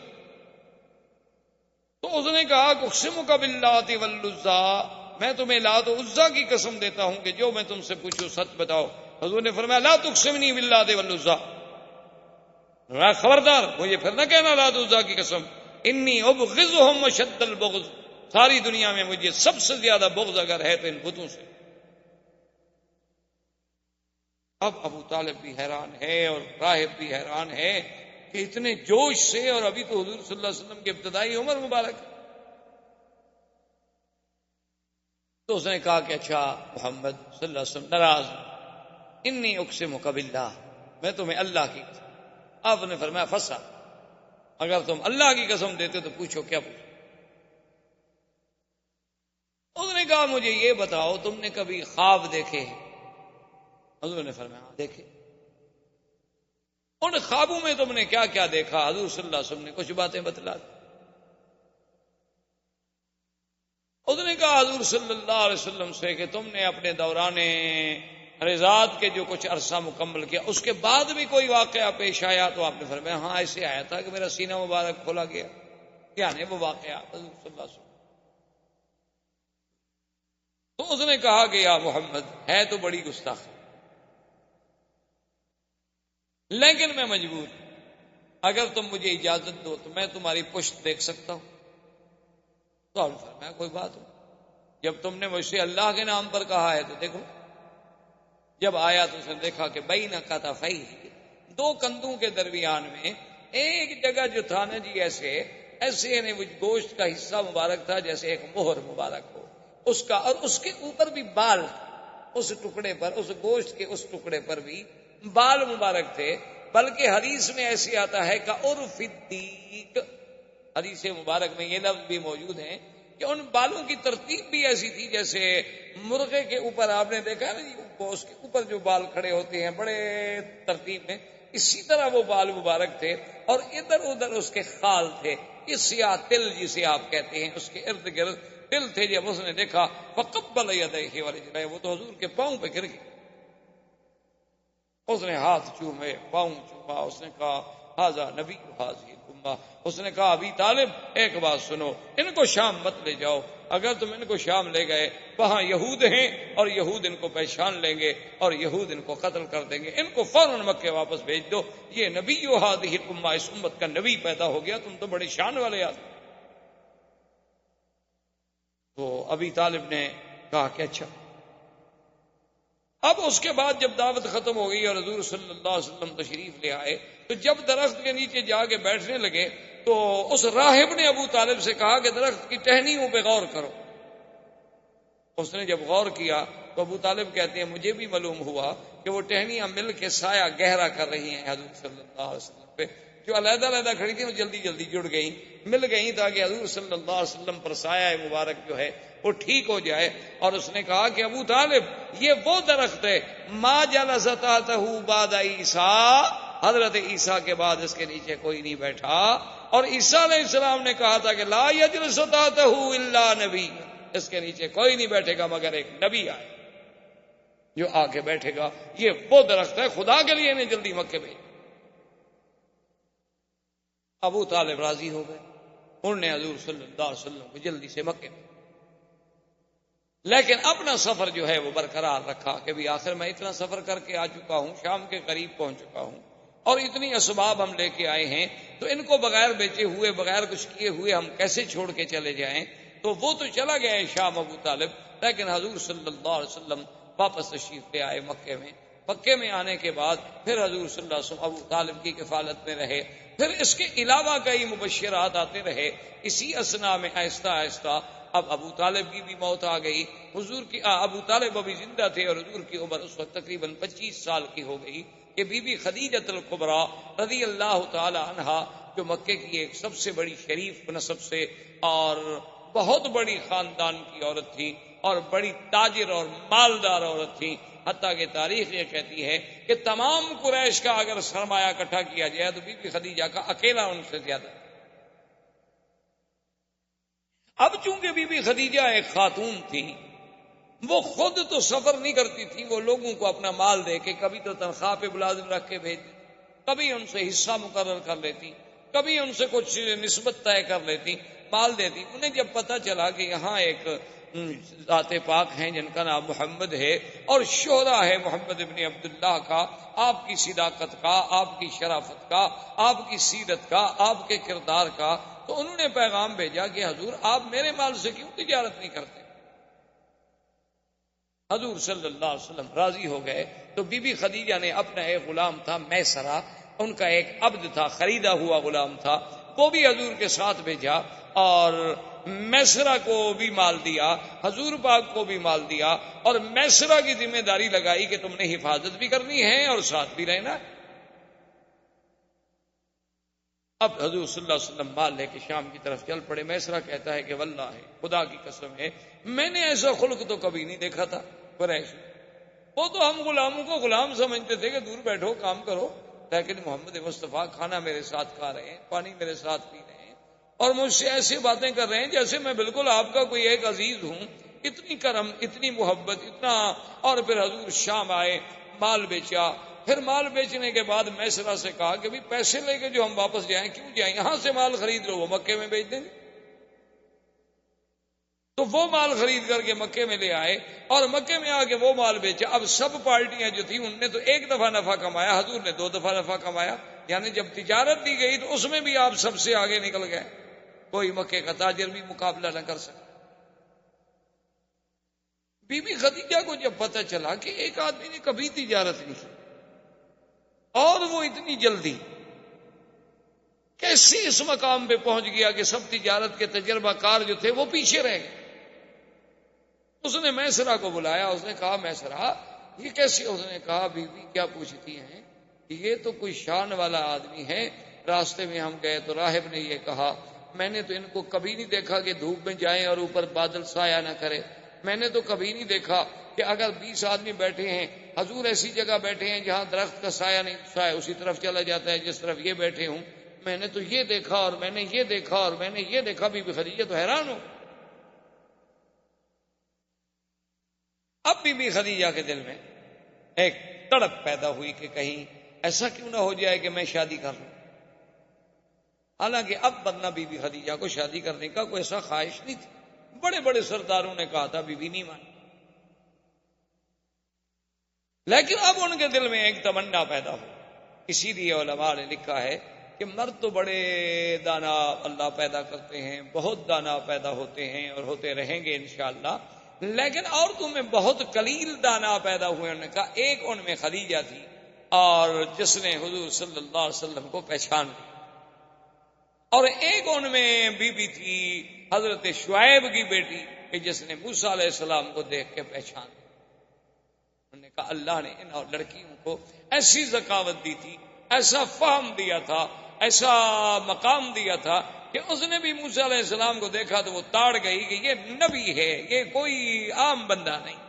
تو اس نے کہا اقسمک باللات والعزیٰ، میں تمہیں لات و عزیٰ کی قسم دیتا ہوں کہ جو میں تم سے پوچھوں سچ بتاؤ۔ حضور نے فرمایا لا تقسمنی باللات والعزیٰ، خبردار مجھے پھر نہ کہنا لات و عزیٰ کی قسم، انی ابغضہم اشد البغض، ساری دنیا میں مجھے سب سے زیادہ بغض اگر ہے تو ان بتوں سے۔ اب ابو طالب بھی حیران ہے اور راہب بھی حیران ہے کہ اتنے جوش سے، اور ابھی تو حضور صلی اللہ علیہ وسلم کی ابتدائی عمر مبارک۔ تو اس نے کہا کہ اچھا محمد صلی اللہ علیہ وسلم ناراض، انی اقسمک باللہ، میں تمہیں اللہ کی قسم۔ آپ نے فرمایا فسا، اگر تم اللہ کی قسم دیتے تو پوچھو کیا پوچھو۔ اس نے کہا مجھے یہ بتاؤ تم نے کبھی خواب دیکھے ہیں؟ حضور نے فرمایا ہاں دیکھے۔ ان خوابوں میں تم نے کیا کیا دیکھا؟ حضور صلی اللہ علیہ وسلم نے کچھ باتیں بتلا دی۔ اس نے کہا حضور صلی اللہ علیہ وسلم سے کہ تم نے اپنے دوران رضاعت کے جو کچھ عرصہ مکمل کیا اس کے بعد بھی کوئی واقعہ پیش آیا؟ تو آپ نے فرمایا ہاں ایسے آیا تھا کہ میرا سینہ مبارک کھولا گیا۔ یعنی وہ واقعہ حضور صلی اللہ علیہ وسلم۔ تو اس نے کہا کہ یا محمد ہے تو بڑی گستاخی، لیکن میں مجبور، اگر تم مجھے اجازت دو تو میں تمہاری پشت دیکھ سکتا ہوں۔ تو آپ نے فرمایا کوئی بات ہو، جب تم نے مجھ سے اللہ کے نام پر کہا ہے تو دیکھو۔ جب آیا تو اس نے دیکھا کہ بین کتفیہ، دو کندھوں کے درمیان میں ایک جگہ جو تھا نا جی ایسے یعنی وہ گوشت کا حصہ مبارک تھا جیسے ایک مہر مبارک ہو اس کا، اور اس کے اوپر بھی بال، اس ٹکڑے پر، اس گوشت کے اس ٹکڑے پر بھی بال مبارک تھے۔ بلکہ حدیث میں ایسے آتا ہے کہ عرف الدیک، حدیث مبارک میں یہ لفظ بھی موجود ہیں کہ ان بالوں کی ترتیب بھی ایسی تھی جیسے مرغے کے اوپر آپ نے دیکھا نا اس کے اوپر جو بال کھڑے ہوتے ہیں بڑے ترتیب میں، اسی طرح وہ بال مبارک تھے، اور ادھر ادھر اس کے خال تھے، اس سیاہ تل جسے آپ کہتے ہیں اس کے ارد گرد تل تھے۔ جب اس نے دیکھا فقبل یدیہ ورجلہ، وہ تو حضور کے پاؤں پہ گر گئے۔ اس نے ہاتھ چومے، پاؤں چوما، اس نے کہا ھذا نبی ھذہ الامہ۔ اس نے کہا ابی طالب ایک بات سنو، ان کو شام مت لے جاؤ، اگر تم ان کو شام لے گئے وہاں یہود ہیں اور یہود ان کو پہچان لیں گے اور یہود ان کو قتل کر دیں گے، ان کو فوراً مکے واپس بھیج دو، یہ نبی ھذہ الامہ، اس امت کا نبی پیدا ہو گیا، تم تو بڑے شان والے آدمی۔ تو ابی طالب نے کہا کہ اچھا۔ اب اس کے بعد جب دعوت ختم ہو گئی اور حضور صلی اللہ علیہ وسلم تشریف لے آئے تو جب درخت کے نیچے جا کے بیٹھنے لگے تو اس راہب نے ابو طالب سے کہا کہ درخت کی ٹہنیوں پہ غور کرو۔ اس نے جب غور کیا تو ابو طالب کہتے ہیں مجھے بھی معلوم ہوا کہ وہ ٹہنیاں مل کے سایہ گہرا کر رہی ہیں حضور صلی اللہ علیہ وسلم پہ، جو علیحدہ علیحدہ کھڑی تھی وہ جلدی جلدی جڑ گئیں، مل گئیں تاکہ حضور صلی اللہ علیہ وسلم پر سایہ مبارک جو ہے وہ ٹھیک ہو جائے۔ اور اس نے کہا کہ ابو طالب یہ وہ درخت ہے ما جلس تحتہ بعد عیسیٰ، حضرت عیسیٰ کے بعد اس کے نیچے کوئی نہیں بیٹھا، اور عیسیٰ علیہ السلام نے کہا تھا کہ لا یجلس تحتہ الا نبی، اس کے نیچے کوئی نہیں بیٹھے گا مگر ایک نبی آئے جو آ کے بیٹھے گا، یہ وہ درخت ہے، خدا کے لیے انہیں جلدی مکے بھیج۔ ابو طالب راضی ہو گئے، انہوں نے حضور صلی اللہ علیہ وسلم کو جلدی سے مکے میں، لیکن اپنا سفر جو ہے وہ برقرار رکھا کہ بھی آخر میں اتنا سفر کر کے آ چکا ہوں، شام کے قریب پہنچ چکا ہوں، اور اتنی اسباب ہم لے کے آئے ہیں تو ان کو بغیر بیچے ہوئے بغیر کچھ کیے ہوئے ہم کیسے چھوڑ کے چلے جائیں۔ تو وہ تو چلا گیا ہے شام ابو طالب، لیکن حضور صلی اللہ علیہ وسلم واپس تشریف لے آئے مکے میں۔ مکے میں آنے کے بعد پھر حضور صلی اللہ علیہ وسلم ابو طالب کی کفالت میں رہے، پھر اس کے علاوہ کئی مبشرات آتے رہے۔ اسی اسنا میں آہستہ آہستہ اب ابو طالب کی بھی موت آ گئی، حضور کی ابو طالب ابھی زندہ تھے اور حضور کی عمر اس وقت تقریباً 25 سال کی ہو گئی کہ بی بی خدیجۃ الکبریٰ رضی اللہ تعالی عنہا، جو مکے کی ایک سب سے بڑی شریف نسب سے اور بہت بڑی خاندان کی عورت تھی، اور بڑی تاجر اور مالدار عورت تھیں، حتیٰ کہ تاریخ یہ کہتی ہے کہ تمام قریش کا اگر سرمایہ اکٹھا کیا جائے تو بی بی خدیجہ کا اکیلا ان سے زیادہ۔ اب چونکہ بی بی خدیجہ ایک خاتون تھی، وہ خود تو سفر نہیں کرتی تھی، وہ لوگوں کو اپنا مال دے کے کبھی تو تنخواہ پہ ملازم رکھ کے بھیج دیتی، کبھی ان سے حصہ مقرر کر لیتی، کبھی ان سے کچھ نسبت طے کر لیتی، مال دیتی۔ انہیں جب پتہ چلا کہ یہاں ایک ذات پاک ہیں جن کا نام محمد ہے اور شہرا ہے محمد ابن عبداللہ کا، آپ کی صداقت کا، آپ کی شرافت کا، آپ کی سیرت کا، آپ کے کردار کا، تو انہوں نے پیغام بھیجا کہ حضور آپ میرے مال سے کیوں تجارت نہیں کرتے؟ حضور صلی اللہ علیہ وسلم راضی ہو گئے۔ تو بی بی خدیجہ نے اپنا ایک غلام تھا میسرہ، ان کا ایک عبد تھا، خریدا ہوا غلام تھا، وہ بھی حضور کے ساتھ بھیجا، اور میسرہ کو بھی مال دیا، حضور پاک کو بھی مال دیا، اور میسرہ کی ذمہ داری لگائی کہ تم نے حفاظت بھی کرنی ہے اور ساتھ بھی رہنا۔ اب حضور صلی اللہ علیہ وسلم مال لے کے شام کی طرف چل پڑے۔ میسرہ کہتا ہے کہ واللہ ہے، خدا کی قسم ہے، میں نے ایسا خلق تو کبھی نہیں دیکھا تھا قریش۔ وہ تو ہم غلاموں کو غلام سمجھتے تھے کہ دور بیٹھو کام کرو، لیکن محمد مصطفیٰ کھانا میرے ساتھ کھا رہے ہیں، پانی میرے ساتھ پی رہے ہیں، اور مجھ سے ایسی باتیں کر رہے ہیں جیسے میں بالکل آپ کا کوئی ایک عزیز ہوں۔ اتنی کرم، اتنی محبت، اتنا۔ اور پھر حضور شام آئے، مال بیچا، پھر مال بیچنے کے بعد میسرہ سے کہا کہ بھی پیسے لے کے جو ہم واپس جائیں، کیوں جائیں، یہاں سے مال خرید لو، وہ مکے میں بیچ دیں گے۔ تو وہ مال خرید کر کے مکے میں لے آئے، اور مکے میں آ کے وہ مال بیچا۔ اب سب پارٹیاں جو تھیں ان نے تو ایک دفعہ نفع کمایا، حضور نے 2 دفعہ نفع کمایا، یعنی جب تجارت دی گئی تو اس میں بھی آپ سب سے آگے نکل گئے، کوئی مکے کا تاجر بھی مقابلہ نہ کر سکا۔ بی بی خدیجہ کو جب پتہ چلا کہ ایک آدمی نے کبھی تجارت نہیں کی اور وہ اتنی جلدی کیسے اس مقام پہ پہنچ گیا کہ سب تجارت کے تجربہ کار جو تھے وہ پیچھے رہ گئے، اس نے میسرہ کو بلایا، اس نے کہا میسرہ یہ کیسے؟ اس نے کہا بی بی کیا پوچھتی ہیں، یہ تو کوئی شان والا آدمی ہے، راستے میں ہم گئے تو راہب نے یہ کہا، میں نے تو ان کو کبھی نہیں دیکھا کہ دھوپ میں جائیں اور اوپر بادل سایہ نہ کرے، میں نے تو کبھی نہیں دیکھا کہ اگر 20 آدمی بیٹھے ہیں، حضور ایسی جگہ بیٹھے ہیں جہاں درخت کا سایہ نہیں، سایہ اسی طرف چلا جاتا ہے جس طرف یہ بیٹھے ہوں، میں نے تو یہ دیکھا اور میں نے یہ دیکھا اور میں نے یہ دیکھا۔ بی بی خدیجہ تو حیران ہو۔ اب بی بی خدیجہ کے دل میں ایک تڑپ پیدا ہوئی کہ کہیں ایسا کیوں نہ ہو جائے کہ میں شادی کر لوں۔ حالانکہ اب ورنہ بی بی خدیجہ کو شادی کرنے کا کوئی ایسا خواہش نہیں تھی، بڑے بڑے سرداروں نے کہا تھا، بی بی نہیں مانی، لیکن اب ان کے دل میں ایک تمنا پیدا ہو۔ اسی لیے علماء نے لکھا ہے کہ مرد تو بڑے دانا اللہ پیدا کرتے ہیں، بہت دانا پیدا ہوتے ہیں اور ہوتے رہیں گے انشاءاللہ، لیکن عورتوں میں بہت قلیل دانا پیدا ہوئے۔ انہوں نے کہا ایک ان میں خدیجہ تھی، اور جس نے حضور صلی اللہ علیہ وسلم کو پہچان لی، اور ایک ان میں بی بی تھی حضرت شعیب کی بیٹی کہ جس نے موسیٰ علیہ السلام کو دیکھ کے پہچان لی۔ انہوں نے کہا اللہ نے ان لڑکیوں کو ایسی ذکاوت دی تھی، ایسا فہم دیا تھا، ایسا مقام دیا تھا کہ اس نے بھی موسیٰ علیہ السلام کو دیکھا تو وہ تاڑ گئی کہ یہ نبی ہے، یہ کوئی عام بندہ نہیں،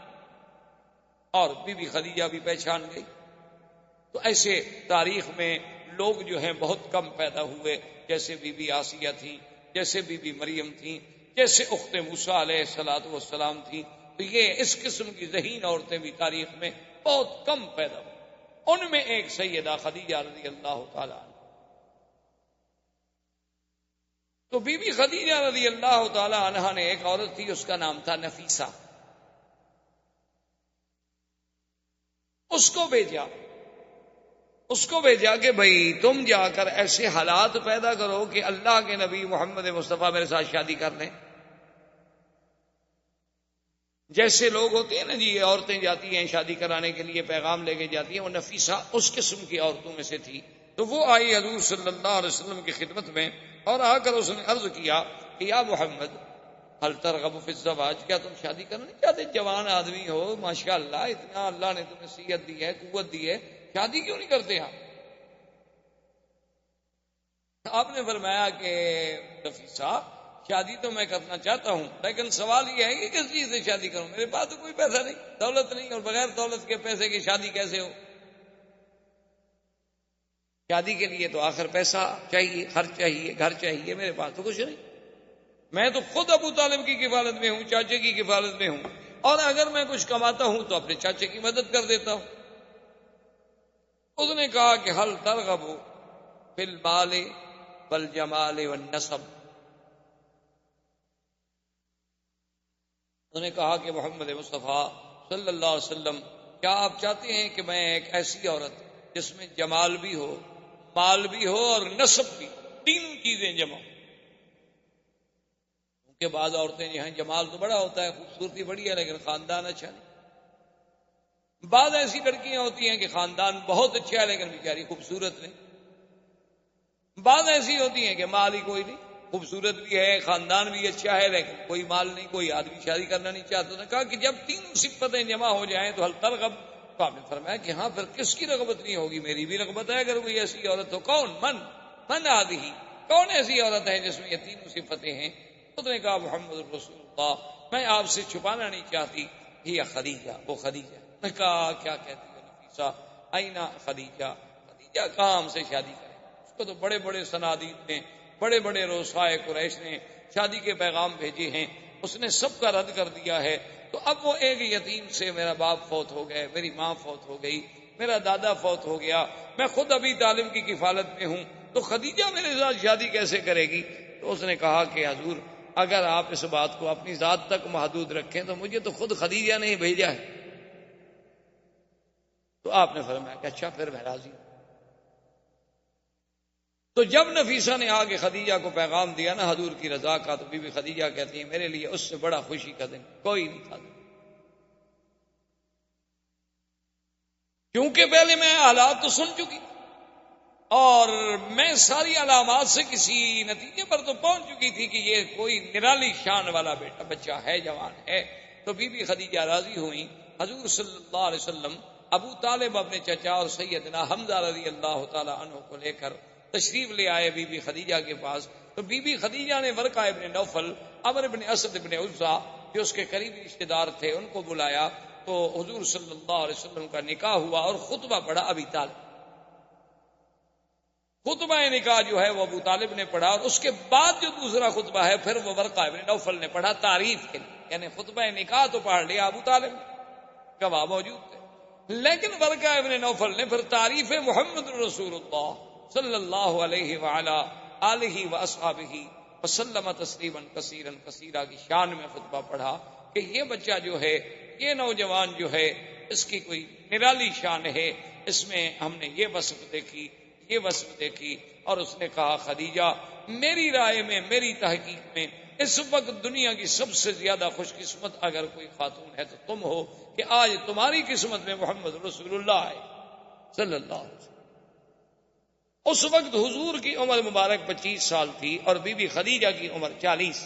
اور بی بی خدیجہ بھی پہچان گئی۔ تو ایسے تاریخ میں لوگ جو ہیں بہت کم پیدا ہوئے، جیسے بی بی آسیہ تھی، جیسے بی بی مریم تھی، جیسے اخت موسیٰ علیہ السلام تھی۔ تو یہ اس قسم کی ذہین عورتیں بھی تاریخ میں بہت کم پیدا ہوئی، ان میں ایک سیدہ خدیجہ رضی اللہ تعالی عنہ۔ تو بی بی خدیجہ رضی اللہ تعالی عنہ نے ایک عورت تھی، اس کا نام تھا نفیسہ، اس کو بھیجا کہ بھائی تم جا کر ایسے حالات پیدا کرو کہ اللہ کے نبی محمد مصطفیٰ میرے ساتھ شادی کر لیں۔ جیسے لوگ ہوتے ہیں نا جی، یہ عورتیں جاتی ہیں شادی کرانے کے لیے، پیغام لے کے جاتی ہیں، وہ نفیسہ اس قسم کی عورتوں میں سے تھی۔ تو وہ آئی حضور صلی اللہ علیہ وسلم کی خدمت میں، اور آ کر اس نے عرض کیا کہ یا محمد هل ترغب فی الزواج، کیا تم شادی کرنا نہیں چاہتے؟ جوان آدمی ہو، ماشاءاللہ، اتنا اللہ نے تمہیں صحت دی ہے، قوت دی ہے، شادی کیوں نہیں کرتے آپ؟ آپ نے فرمایا کہ نفیسہ شادی تو میں کرنا چاہتا ہوں، لیکن سوال یہ ہے کہ کس چیز سے شادی کروں؟ میرے پاس تو کوئی پیسہ نہیں، دولت نہیں، اور بغیر دولت کے پیسے کی شادی کیسے ہو؟ شادی کے لیے تو آخر پیسہ چاہیے، خرچ چاہیے، گھر چاہیے، میرے پاس تو کچھ نہیں۔ میں تو خود ابو طالب کی کفالت میں ہوں، چاچے کی کفالت میں ہوں، اور اگر میں کچھ کماتا ہوں تو اپنے چاچے کی مدد کر دیتا ہوں۔ اس نے کہا کہ حل ترغب فی المال والجمال والنسب، انہوں نے کہا کہ محمد مصطفیٰ صلی اللہ علیہ وسلم، کیا آپ چاہتے ہیں کہ میں ایک ایسی عورت جس میں جمال بھی ہو، مال بھی ہو اور نسب بھی، تینوں چیزیں جمع ہوں؟ کے بعد عورتیں جو ہیں جمال تو بڑا ہوتا ہے، خوبصورتی بڑی ہے، لیکن خاندان اچھا نہیں۔ بعض ایسی لڑکیاں ہوتی ہیں کہ خاندان بہت اچھا ہے لیکن بیچاری خوبصورت نہیں۔ بعض ایسی ہوتی ہیں کہ مال ہی کوئی نہیں، خوبصورت بھی ہے، خاندان بھی اچھا ہے، لیکن کوئی مال نہیں، کوئی آدمی شادی کرنا نہیں چاہتا۔ نے کہا کہ جب تینوں صفتیں جمع ہو جائیں تو حل ترغب، تو آپ نے فرمایا کہ ہاں پھر کس کی رغبت نہیں ہوگی؟ میری بھی رغبت ہے اگر کوئی ایسی عورت ہو۔ کون؟ من آدھی، کون ایسی عورت ہے جس میں یہ تینوں صفتیں ہیں؟ اس نے کہا محمد رسول اللہ، میں آپ سے چھپانا نہیں چاہتی، ہی خدیجہ، وہ خدیجہ۔ نے کہا کیا کہتی ہے نفیسہ؟ اینا خدیجہ، خدیجہ کہاں ہم سے شادی کرے؟ اس کو تو بڑے بڑے صنادید نے، بڑے بڑے رؤسائے قریش نے شادی کے پیغام بھیجے ہیں، اس نے سب کا رد کر دیا ہے۔ تو اب وہ ایک یتیم سے، میرا باپ فوت ہو گئے، میری ماں فوت ہو گئی، میرا دادا فوت ہو گیا، میں خود ابھی طالب کی کفالت میں ہوں، تو خدیجہ میرے ساتھ شادی کیسے کرے گی؟ تو اس نے کہا کہ حضور اگر آپ اس بات کو اپنی ذات تک محدود رکھیں تو مجھے تو خود خدیجہ نے بھیجا ہے۔ تو آپ نے فرمایا کہ اچھا پھر میں راضی ہوں۔ تو جب نفیسہ نے آگے خدیجہ کو پیغام دیا نا حضور کی رضا کا، تو بی بی خدیجہ کہتی ہیں میرے لیے اس سے بڑا خوشی کا دن کوئی نہیں تھا، کیونکہ پہلے میں حالات تو سن چکی اور میں ساری علامات سے کسی نتیجے پر تو پہنچ چکی تھی کہ یہ کوئی نرالی شان والا بچہ ہے، جوان ہے۔ تو بی بی خدیجہ راضی ہوئی۔ حضور صلی اللہ علیہ وسلم ابو طالب اپنے چچا اور سیدنا حمزہ رضی اللہ تعالی عنہ کو لے کر تشریف لے آئے بی بی خدیجہ کے پاس۔ تو بی بی خدیجہ نے ورقہ ابن نوفل، عمر ابن اسد ابن عزہ جو اس کے قریبی رشتے دار تھے ان کو بلایا، تو حضور صلی اللہ علیہ وسلم کا نکاح ہوا اور خطبہ پڑھا ابی طالب۔ خطبہ نکاح جو ہے وہ ابو طالب نے پڑھا، اور اس کے بعد جو دوسرا خطبہ ہے پھر وہ ورقہ ابن نوفل نے پڑھا تعریف کے لیے، یعنی خطبہ نکاح تو پڑھ لیا ابو طالب نے، گواہ موجود تھے، لیکن ورقہ ابن نوفل نے پھر تعریف محمد رسول اللہ صلی اللہ علیہ وعلا آلہ واصحابہ وسلم تسلیما کثیرا کثیرا کی شان میں خطبہ پڑھا کہ یہ بچہ جو ہے، یہ نوجوان جو ہے، اس کی کوئی نرالی شان ہے، اس میں ہم نے یہ وصف دیکھی، یہ وصف دیکھی۔ اور اس نے کہا خدیجہ میری رائے میں، میری تحقیق میں اس وقت دنیا کی سب سے زیادہ خوش قسمت اگر کوئی خاتون ہے تو تم ہو، کہ آج تمہاری قسمت میں محمد رسول اللہ ہے صلی اللہ علیہ وسلم۔ اس وقت حضور کی عمر مبارک 25 سال تھی اور بی بی خدیجہ کی عمر 40،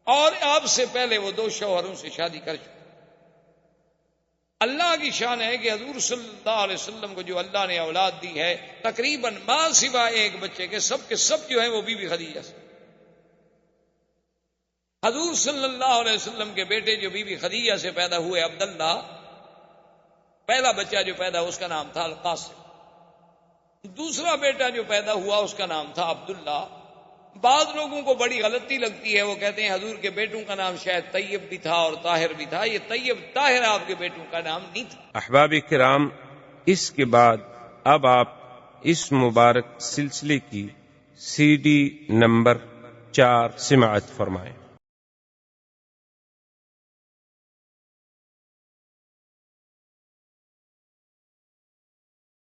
اور آپ سے پہلے وہ 2 شوہروں سے شادی کر چکے۔ اللہ کی شان ہے کہ حضور صلی اللہ علیہ وسلم کو جو اللہ نے اولاد دی ہے، تقریباً ماں سوائے ایک بچے کے سب جو ہیں وہ بی بی خدیجہ سے۔ حضور صلی اللہ علیہ وسلم کے بیٹے جو بی بی خدیجہ سے پیدا ہوئے عبداللہ، پہلا بچہ جو پیدا اس کا نام تھا القاسم، دوسرا بیٹا جو پیدا ہوا اس کا نام تھا عبداللہ۔ بعض لوگوں کو بڑی غلطی لگتی ہے، وہ کہتے ہیں حضور کے بیٹوں کا نام شاید طیب بھی تھا اور طاہر بھی تھا، یہ طیب طاہر آپ کے بیٹوں کا نام نہیں تھا۔ احباب کرام، اس کے بعد اب آپ اس مبارک سلسلے کی CD نمبر 4 سماعت فرمائیں۔